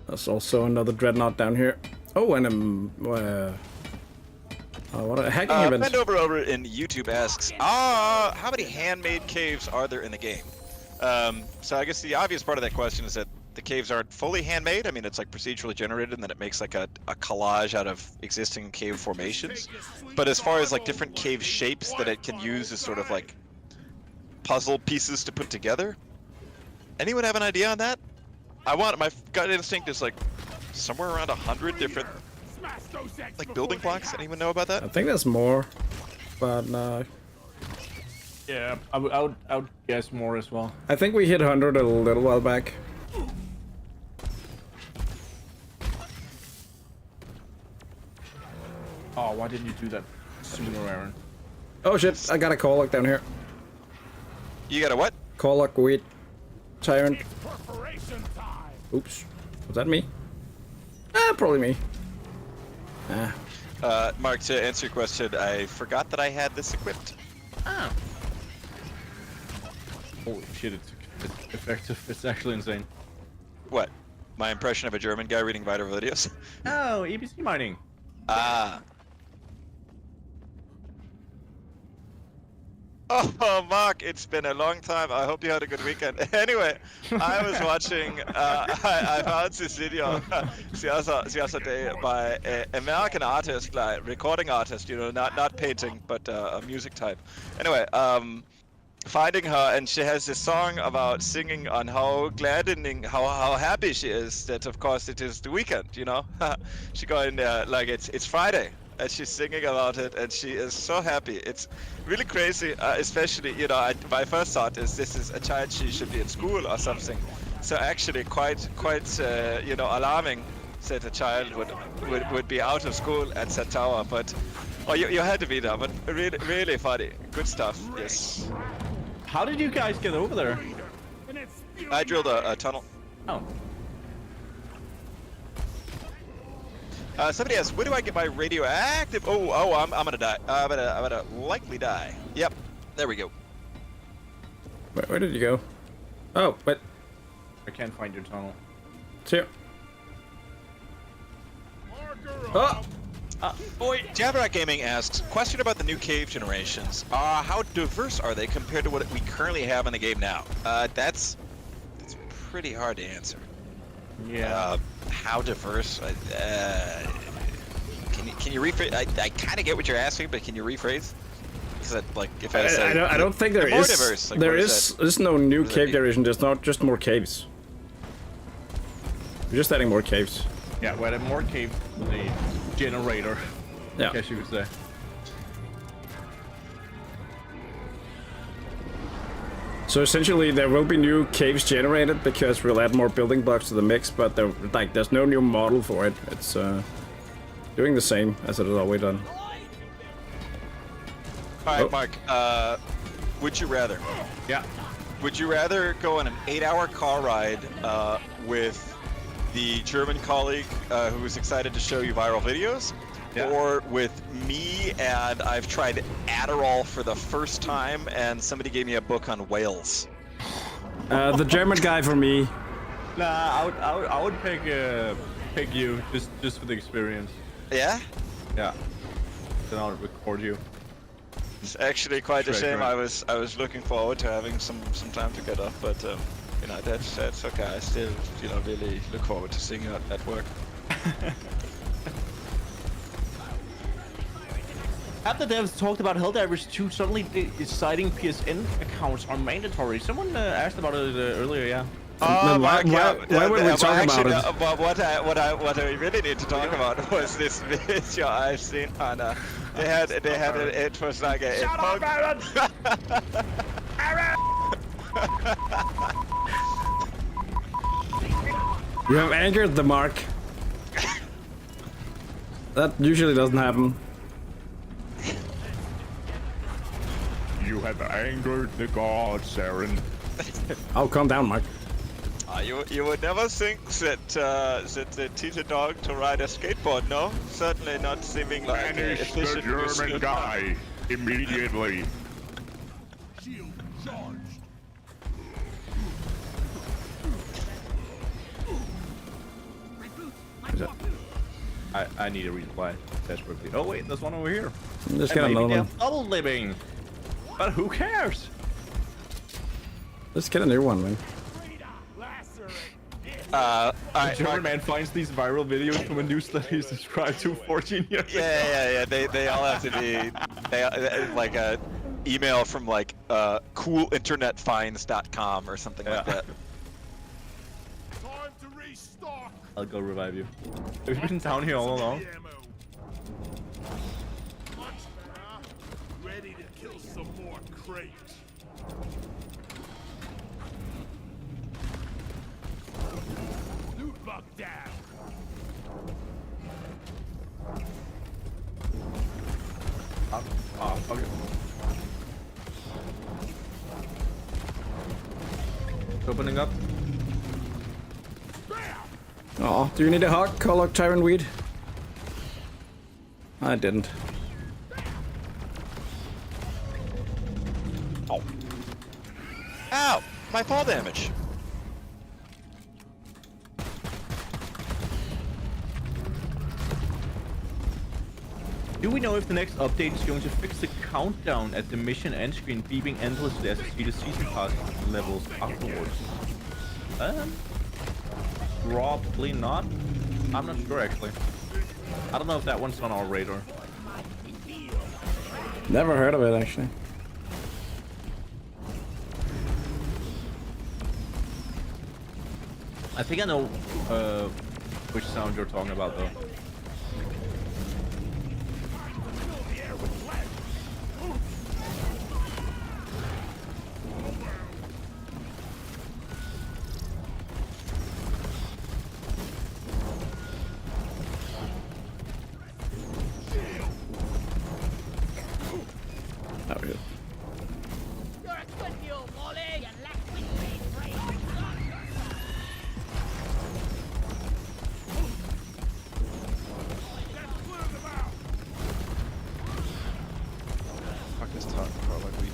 There's also another dreadnought down here. Oh, and what a hacking event. Bend over in YouTube asks, how many handmade caves are there in the game? So I guess the obvious part of that question is that the caves aren't fully handmade. I mean, it's like procedurally generated, and then it makes like a collage out of existing cave formations. But as far as like different cave shapes that it can use as sort of like puzzle pieces to put together, anyone have an idea on that? My gut instinct is like somewhere around 100 different like building blocks. Anyone know about that? I think there's more, but no. Yeah, I would guess more as well. I think we hit 100 a little while back. Oh, why didn't you do that sooner, Aaron? Oh shit, I got a Call-Lock down here. You got a what? Call-Lock with Tyrant. Perforation time. Oops. Was that me? Probably me. Mark, to answer your question, I forgot that I had this equipped. Oh. Holy shit, it's effective. It's actually insane. What? My impression of a German guy reading viral videos? Oh, EBC mining. Ah. Oh, Mark, it's been a long time. I hope you had a good weekend. Anyway, I was watching, I found this video the other day by an American artist, like recording artist, you know, not painting, but a music type. Anyway, finding her, and she has this song about singing on how gladdening, how happy she is that, of course, it is the weekend. You know, she going like it's Friday, and she's singing about it, and she is so happy. It's really crazy, especially you know. My first thought is this is a child, she should be in school or something. So actually, quite you know, alarming that a child would be out of school at that tower, but. Oh, you had to be there, but really funny. Good stuff, yes. How did you guys get over there? I drilled a tunnel. Oh. Somebody asked, where do I get my radioactive? Oh, I'm gonna die. I'm gonna likely die. Yep, there we go. Where did you go? Oh, but I can't find your tunnel. it's here. Oh! Boy, Jabberjack Gaming asks, question about the new cave generations. How diverse are they compared to what we currently have in the game now? That's pretty hard to answer. Yeah. How diverse? Can you rephrase? I kind of get what you're asking, but can you rephrase? Is that like if I say I don't think there more is. diverse? Like, There's no new cave generation. There's not just more caves. We're just adding more caves. Yeah, well, more cave the generator. Yeah. I guess you could say. So essentially, there will be new caves generated because we'll add more building blocks to the mix, but there's no new model for it. It's doing the same as it has always done. All right, Oh. Mark. Would you rather? Yeah. Would you rather go on an 8-hour car ride with the German colleague who was excited to show you viral videos, Yeah. or with me and I've tried Adderall for the first time and somebody gave me a book on whales? The German guy for me. Nah, I would pick you just for the experience. Yeah? Yeah. Then I'll record you. It's actually quite a Right, shame. right. I was looking forward to having some time together, but you know, that's okay. I still, you know, really look forward to seeing you at work. Have the devs talked about Helldivers 2 suddenly deciding PSN accounts are mandatory? Someone asked about it earlier, yeah. Why would we talk about it? What I really need to talk about was this video I've seen on. They had it was like a. Shut up, Aaron! You have angered the mark. That usually doesn't happen. You have angered the gods, Aaron. Oh, calm down, Mark. You would never think that the teacher dog to ride a skateboard, no? Certainly not seeming like an Banish the efficient German guy immediately. Shield charged. I need a resupply desperately. Oh wait, there's one over here. Just And get maybe another they're one. double living. But who cares? Let's get a new one, man. Alright, German man finds these viral videos from a newsletter he's subscribed to 14 years ago. yeah. They all have to be like a email from like coolinternetfinds.com or something like that. Time to restock. I'll go revive you. We've been down here all along. Ammo. Much better. Ready to kill some more crates. Loot bug down. Oh, fuck it. It's opening up. Oh, do you need a hug, Colloc Tyrant Weed? I didn't. Oh. Ow! My fall damage. Do we know if the next update is going to fix the countdown at the mission end screen beeping endlessly as you see the season pass levels afterwards? Probably not. I'm not sure actually. I don't know if that one's on our radar. Never heard of it, actually. I think I know which sound you're talking about though. Oh, good. You're a good mule, Molly. You lack wind brain. Fuck this talk for like we.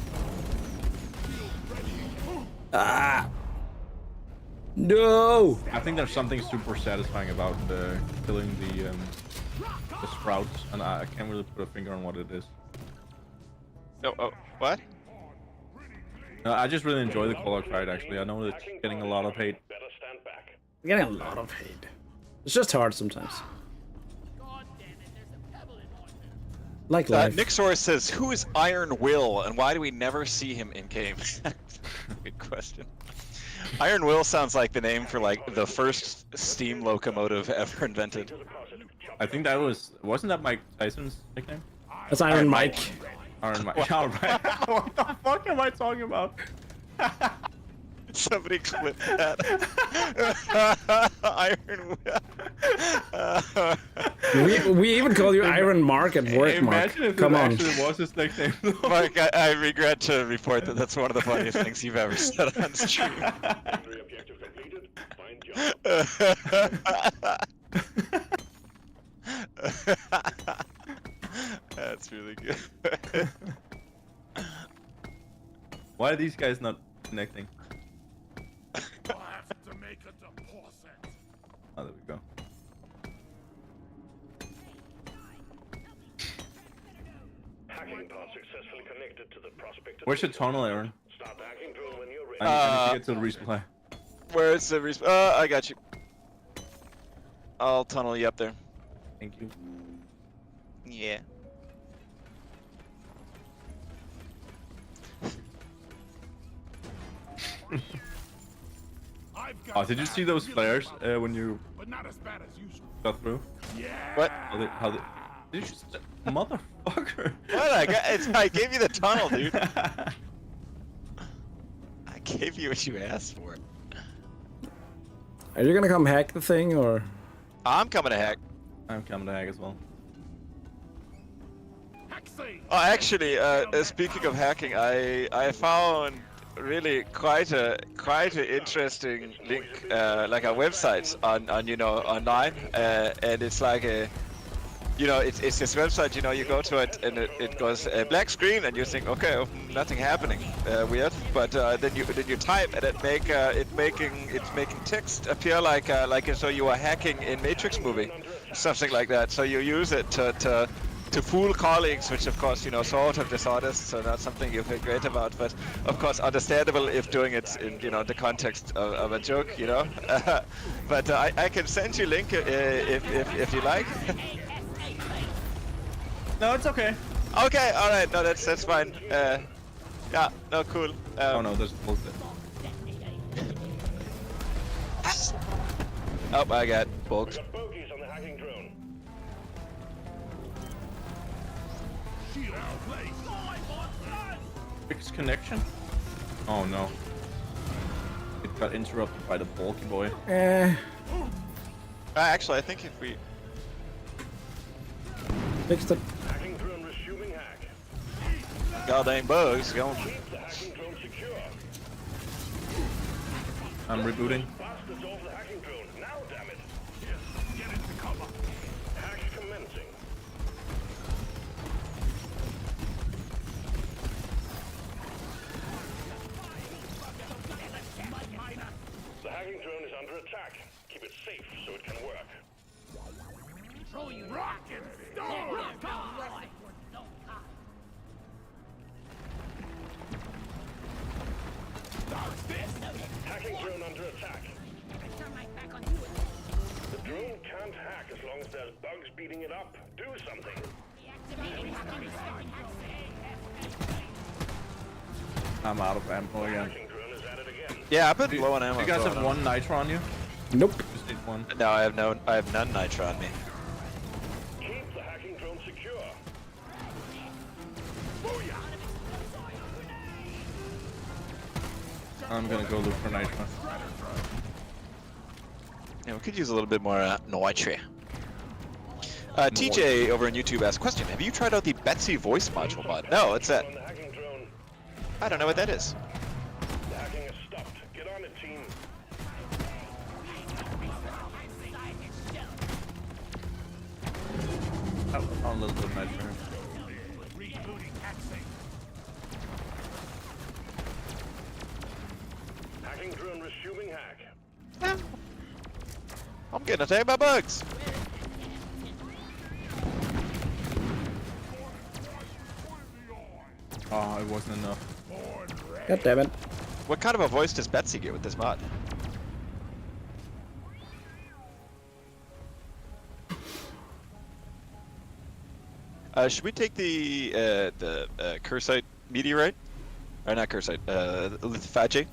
Ah! No! I think there's something super satisfying about killing the sprouts, and I can't really put a finger on what it is. Oh, what? I just really enjoy the Call fight. Actually, I know it's getting a lot of hate. I'm getting a lot of hate. It's just hard sometimes. God damn it, there's a pebble in my food. Like life. Nick Soros says, "Who is Iron Will, and why do we never see him in game?" Good question. Iron Will sounds like the name for like the first steam locomotive ever invented. I think that wasn't that Mike Tyson's nickname? That's Iron Mike. Iron Mike. All right. What the fuck am I talking about? Somebody clip that. Iron Will. We even call you Iron Mark at work, Mark. Imagine if Come it on. actually was his nickname. Mark, I regret to report that that's one of the funniest things you've ever said on stream. That's really good. Why are these guys not connecting? I have to make a deposit. Oh, there we go. Hacking pod successfully connected to the prospect. Where's your tunnel, Aaron? Start the hacking drone when you're ready. I need to get to the resupply. Where's the I got you. I'll tunnel you up there. Thank you. Yeah. I've got Oh, did you see those flares when you but not as bad as usual. got through? Yeah. What? How they, did you just, motherfucker? What? I gave you the tunnel, dude. I gave you what you asked for. Are you gonna come hack the thing or? I'm coming to hack. I'm coming to hack as well. Oh, actually, speaking of hacking, I found really quite a interesting link, like a website on online, and it's like a, it's this website, you go to it and it goes a black screen and you think, okay, nothing happening, weird, but then you type and it's making text appear like so you are hacking in Matrix movie, something like that. So you use it to fool colleagues, which of course, sort of dishonest, so not something you feel great about, but of course understandable if doing it in, the context of a joke, but I can send you a link if you like. No, it's okay. Okay, alright, no, that's fine. Yeah, no, cool. Oh no, there's bullshit. Oh, I got bugs. Got bogeys on the hacking drone. Fixed connection? Oh no. It got interrupted by the bulky boy. Actually, I think if we... Fixed it. Hacking drone resuming hack. Goddamn bugs going. Keep the hacking drone secure. I'm rebooting. Bastards off the hacking drone. Now, damn it. Get into cover. Hack commencing. The hacking drone is under attack. Keep it safe so it can work. Control you. Rock and stone. Hacking drone under attack. Turn my back on you. The drone can't hack as long as there's bugs beating it up. Do something. Deactivating hacking starting I'm out of ammo again. Hacking drone is at it again. Yeah, I've been low on ammo. You guys so have I one nitro on you? Nope. Just need one. No, I have none nitro on me. Keep the hacking drone secure. I'm gonna go look for nitro. Yeah, we could use a little bit more nitro. TJ over on YouTube asked, question, have you tried out the Betsy voice module mod? No, what's that? On the hacking drone. I don't know what that is. The hacking has stopped. Get on it, team. I found a little bit of nitro. Hacking drone resuming hack. I'm getting attacked by bugs. Oh, it wasn't enough. God damn it. What kind of a voice does Betsy get with this mod? Should we take the Cursite meteorite? Or not Cursite, Lithophagy?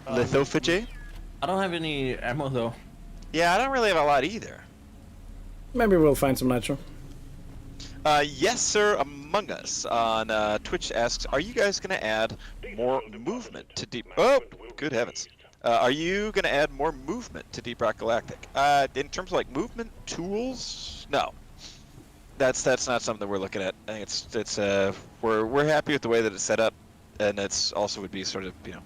Lithophagy? I don't have any ammo though. Yeah, I don't really have a lot either. Maybe we'll find some nitro. Yes, sir. Among Us on Twitch asks, are you guys going to add more movement to Deep... Oh, good heavens. Are you going to add more movement to Deep Rock Galactic? In terms of, like, movement tools? No. That's not something that we're looking at. I think it's we're happy with the way that it's set up, and it's also would be sort of, you know,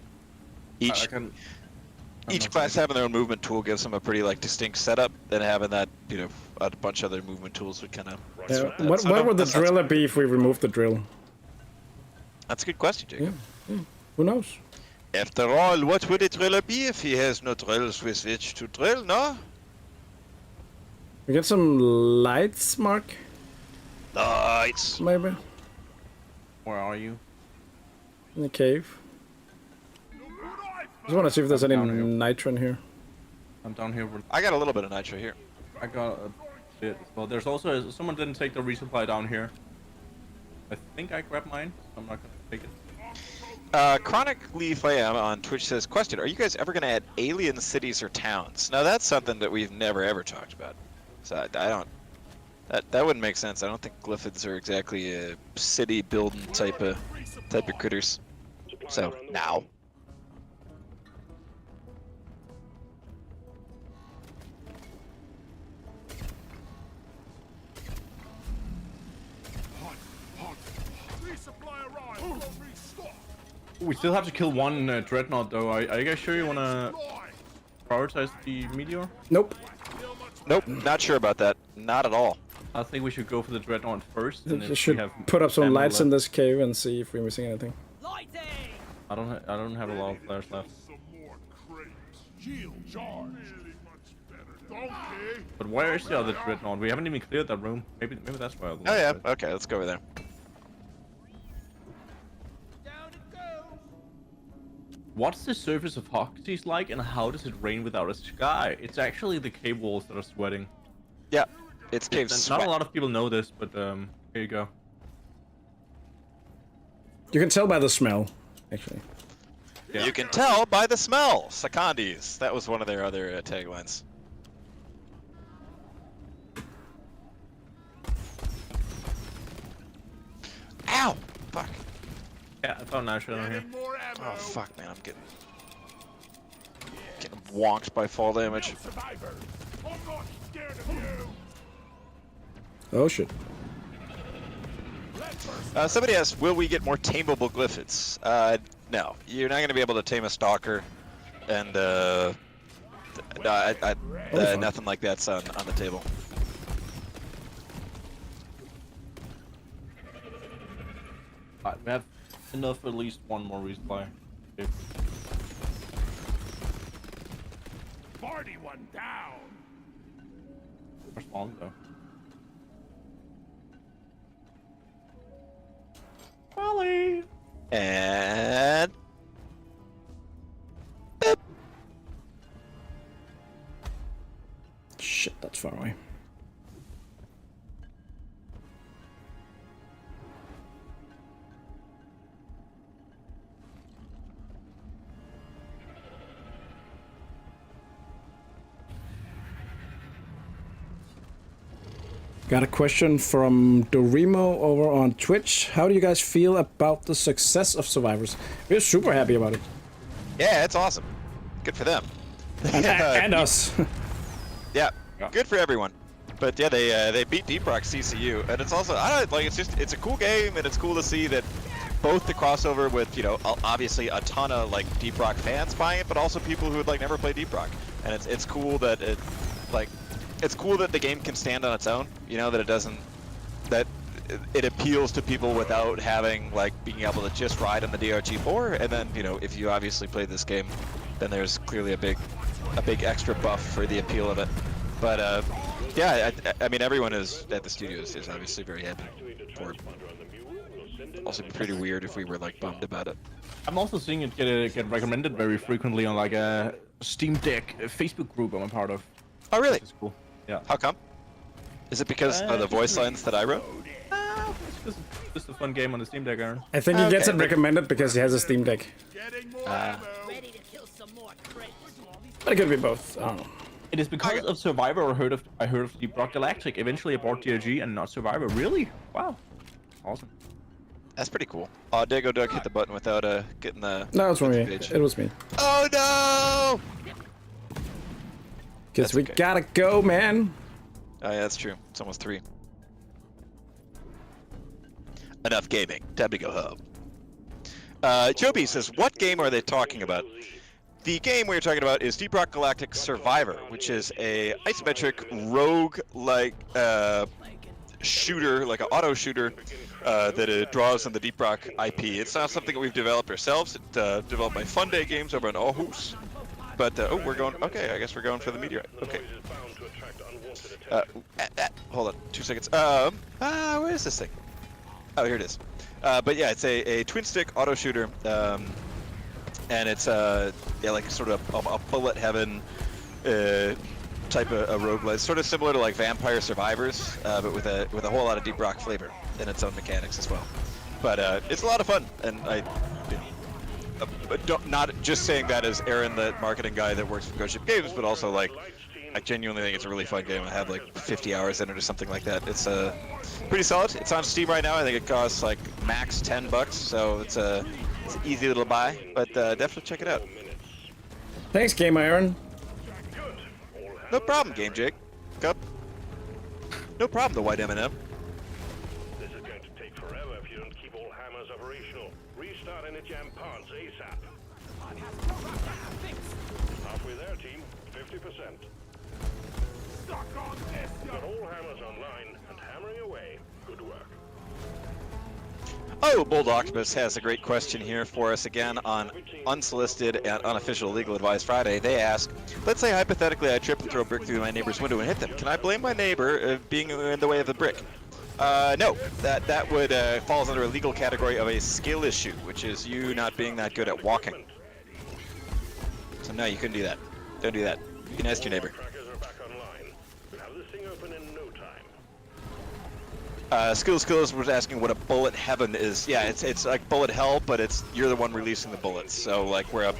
each class having their own movement tool gives them a pretty, like, distinct setup, and having that, you know, a bunch of other movement tools would kind of... What would the driller be if we removed the drill? That's a good question, Jacob. Yeah. Who knows? After all, what would a driller be if he has no drills with which to drill, no? We get some lights, Mark? Lights. Maybe? Where are you? In the cave. Just want to see if there's any Down here. nitro in here. I'm down here. With, I got a little bit of nitro here. I got a bit. Well, there's also someone didn't take the resupply down here. I think I grabbed mine. So I'm not gonna take it. Chronic Leaf Lamb on Twitch says, question, are you guys ever going to add alien cities or towns? Now, that's something that we've never ever talked about. So I don't... That wouldn't make sense. I don't think glyphids are exactly a city building type of critters. So, now. Resupply arrived. We'll restock. We still have to kill one dreadnought though. Are you guys sure you wanna prioritize the meteor? Nope. Nope, not sure about that. Not at all. I think we should go for the dreadnought first. And Just if should we have put up some ammo lights in left- this cave and see if we're missing anything. Lighting! I don't have a lot of flares left. Some more crates. Shield charge. Really much better. Donkey. But where is the other dreadnought? We haven't even cleared that room. Maybe that's where. Oh, yeah. Okay, let's go over there. Down it goes! What's the surface of Hoxie's like, and how does it rain without a sky? It's actually the cave walls that are sweating. Yeah, it's cave And sweat. not a lot of people know this, but here you go. You can tell by the smell, actually. Yeah. You can tell by the smell. Secondis. That was one of their other taglines. Ow! Fuck. Yeah, I found nitro down here. Getting more ammo. Oh, fuck, man. I'm getting wonked by fall damage. Survivors. I'm not scared of you. Oh shit. Somebody asked, will we get more tameable glyphids? No. You're not going to be able to tame a stalker, and nothing like that's on the table. Alright, we have enough for at least one more resupply. Okay. Party one down. Where's long though? Molly! And... Beep. Shit, that's far away. Got a question from Dorimo over on Twitch. How do you guys feel about the success of Survivors? We're super happy about it. Yeah, it's awesome. Good for them. And us. Yeah, good for everyone. But yeah, they beat Deep Rock CCU, and it's also, I don't know, like, it's a cool game, and it's cool to see that both the crossover with, you know, obviously a ton of like Deep Rock fans buying it, but also people who would like never play Deep Rock. And it's cool that it's cool that the game can stand on its own. You know, that it doesn't, that it appeals to people without having like being able to just ride on the DRG4. And then, you know, if you obviously play this game, then there's clearly a big extra buff for the appeal of it. But yeah, I mean, everyone is at the studios is obviously very happy for it. Also, be pretty weird if we were like bummed about it. I'm also seeing it get recommended very frequently on like a Steam Deck Facebook group I'm a part of. Oh, really? It's cool. Yeah. How come? Is it because of the voice lines that I wrote? It's just a fun game on the Steam Deck, Aaron. I think he gets it recommended because he has a Steam Deck. Getting more ammo. Ready to kill some more critters. But it could be both. I don't know. It is because of Survivor I heard of the ROCK GALACTIC. Eventually I bought DRG and not Survivor. Really? Wow. Awesome. That's pretty cool. Oh, Dago Doug hit the button without getting the. No, it was me. page. It was me. Oh no! Because we okay. gotta go, man. Oh yeah, that's true. It's almost 3. Enough gaming. Time to go home. Joby says, what game are they talking about? The game we're talking about is Deep Rock Galactic Survivor, which is a isometric rogue-like shooter, like an auto shooter that it draws on the Deep Rock IP. It's not something that we've developed ourselves. It's developed by Fun Day Games over in Aarhus. But oh, we're going. Okay, I guess we're going for the meteorite. Okay. Hold on, 2 seconds. Where is this thing? Oh, here it is. But yeah, it's a twin stick auto shooter. And it's yeah, like sort of a bullet heaven type of roguelite, sort of similar to like Vampire Survivors, but with a whole lot of Deep Rock flavor in its own mechanics as well. But it's a lot of fun, and not just saying that as Aaron, the marketing guy that works for Ghost Ship Games, but also like I genuinely think it's a really fun game. I have like 50 hours in it or something like that. It's pretty solid. It's on Steam right now. I think it costs like max $10, so it's an easy little buy. But definitely check it out. Thanks, Game Iron. No problem, Game Jake. Cup. No problem, the white M&M. This is going to take forever if you don't keep all hammers operational. Restart any jam parts ASAP. Halfway there, team. 50%. Stuck on this, Got all hammers online and hammering away. Good work. Oh, Bold Octopus has a great question here for us again on Unsolicited and Unofficial Legal Advice Friday. They ask, let's say hypothetically I trip and throw a brick through my neighbor's window and hit them. Can I blame my neighbor being in the way of the brick? No, that would falls under a legal category of a skill issue, which is you not being that good at walking. So no, you couldn't do that. Don't do that. You can ask your neighbor. Trackers are back online. We'll have this thing open in no time. Skills was asking what a bullet heaven is. Yeah, it's like bullet hell, but you're the one releasing the bullets. So like where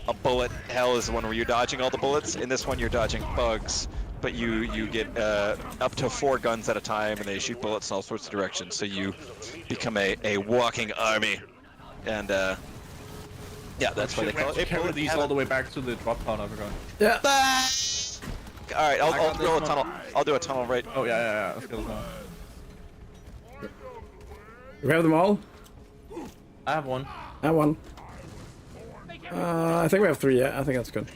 a bullet hell is the one where you're dodging all the bullets. In this one, you're dodging bugs, but you get up to 4 guns at a time, and they shoot bullets in all sorts of directions. So you become a walking army, and yeah, that's why they call it a Carry bullet these heaven. all the way back to the drop pod, I forgot. Yeah. All right, I'll got drill a this tunnel. one. I'll do a tunnel right. Oh yeah. Let's go. We have them all? I have one. I have one. I think we have 3, yeah. I think that's good.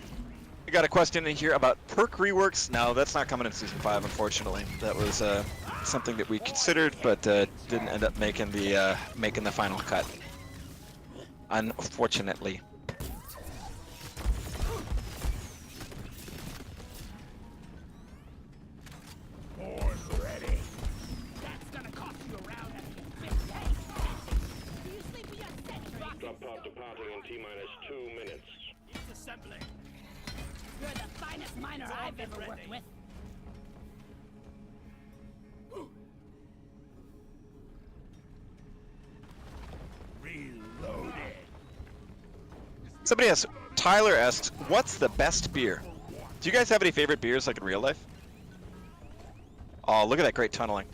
We got a question in here about perk reworks. No, that's not coming in Season 5, unfortunately. That was something that we considered, but didn't end up making the final cut. Unfortunately. That's gonna cost you around at the big day. Do you sleep with your sentry? Drop pod departing in T-minus 2 minutes. Disassembling. You're the finest miner I've ever worked with. reloaded. Somebody asks, Tyler asks, what's the best beer? Do you guys have any favorite beers like in real life? Oh, look at that great tunneling.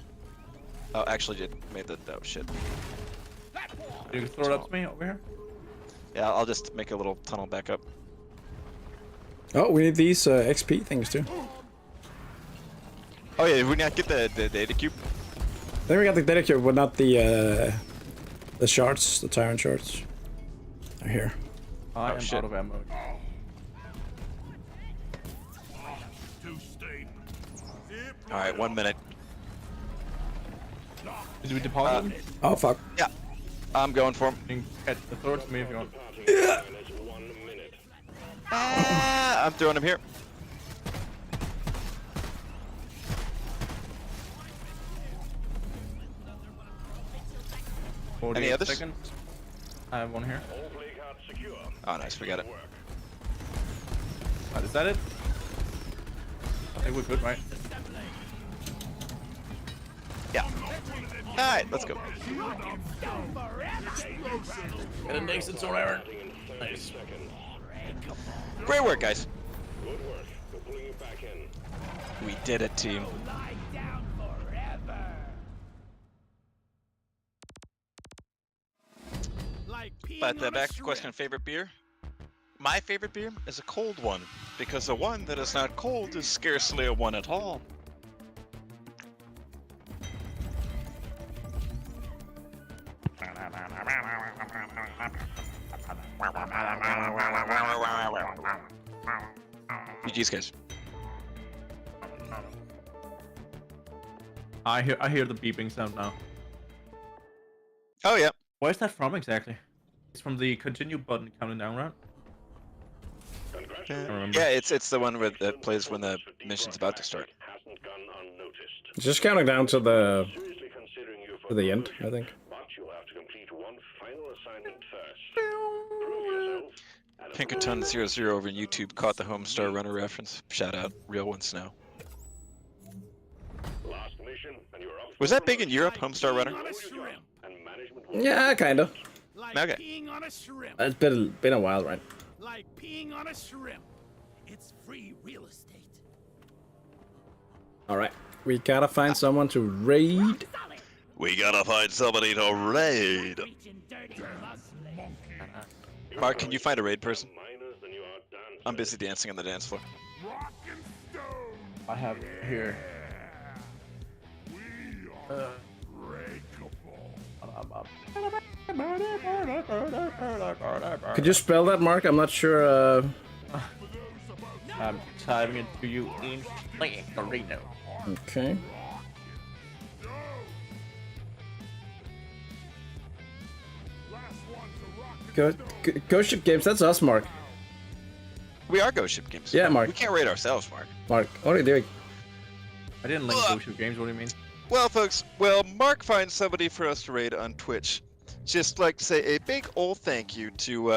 Oh, actually, it made the. Oh shit. You can throw it up to me over here. Yeah, I'll just make a little tunnel back up. Oh, we need these XP things too. Oh yeah, did we not get the data cube? Then we got the data cube, but not the shards, the tyrant shards. They're here. I am shit. out of ammo. Too steep. All right, 1 minute. Did we deposit them? Oh fuck. Yeah, I'm going for him. You can throw it to me if you want. Minus 1 minute. Ah, I'm throwing him here. Any others? Seconds. I have one here. All play cards secure. Oh, nice, we got it. Is that it? I think we're good, right? Yeah. All right, let's go. And it makes it so rare. Nice. Seconds. Great work, guys. Good work. We're pulling you back in. We did it, team. Lie down forever. Like peeing But on a back to the shrimp. question: favorite beer? My favorite beer is a cold one, because the one that is not cold is scarcely a one at all. GG's, guys. I hear the beeping sound now. Oh yeah. Where is that from exactly? It's from the continue button counting down, right? Congratulations. Yeah, it's the one that plays when the mission's about to start. Hasn't gone unnoticed. It's just counting down to the Seriously considering you for to the end, I promotion, think. but you'll have to complete one final assignment first. Prove yourself. and Pinkerton 00 over on YouTube caught the Homestar Runner reference. Shout out, real ones now. last mission, and you're up Was that big in Europe, Homestar Runner? On a shrimp. and management will Yeah, kinda. Like Okay. peeing on a shrimp. It's been a while, right? Like peeing on a shrimp. It's free real estate. All right, we gotta find someone to raid. Solid. We gotta find somebody to raid. Reaching dirty muscly. Mark, can you find a raid person? minors than you are dancers. I'm busy dancing on the dance floor. Rock and stone. I have here. We are breakable. Could you spell that, Mark? I'm not sure. I'm typing it to you in Arena. Okay. Last one to rock and Ghost Ship Games. That's us, Mark. We are Ghost Ship Games. Yeah, Mark. We can't raid ourselves, Mark. Mark, what are you doing? I didn't link Ghost Ship Games, what do you mean? Well, folks, Mark finds somebody for us to raid on Twitch. Just like to say a big old thank you to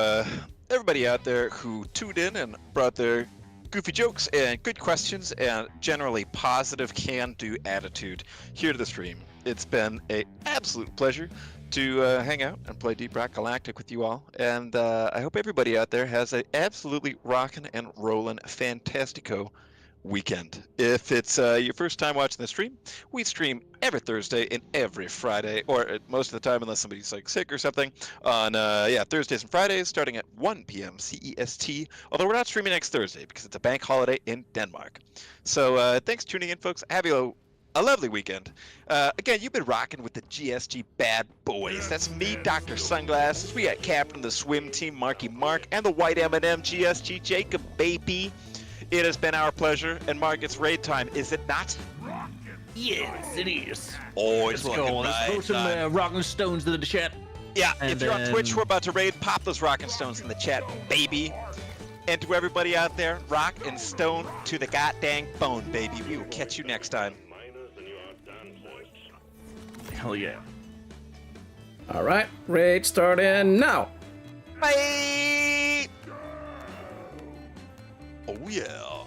everybody out there who tuned in and brought their goofy jokes and good questions and generally positive can-do attitude here to the stream. It's been an absolute pleasure to hang out and play Deep Rock Galactic with you all, and I hope everybody out there has an absolutely rockin' and rollin' fantastico weekend. If it's your first time watching the stream, we stream every Thursday and every Friday, or most of the time unless somebody's like sick or something, on Thursdays and Fridays starting at 1 p.m. CEST, although we're not streaming next Thursday because it's a bank holiday in Denmark. So thanks for tuning in, folks. Have you a lovely weekend. Again, you've been rocking with the GSG Bad Boys. That's me, Dr. Sunglasses. We got Captain of the Swim Team, Marky Mark, and the White M&M GSG Jacob Baby. It has been our pleasure, and Mark, it's raid time, is it not? Yes, it is. Oh, it's Let's go. Let's throw some rocking stones to the chat. Yeah, if And you're on Twitch, then- we're about to raid. Pop those rockin' stones in the chat, baby. And to everybody out there, rock and stone to the goddamn bone, baby. We will catch you next time. minors than you are dancers. Hell yeah. All right, raid starting now. Bye! Oh, yeah.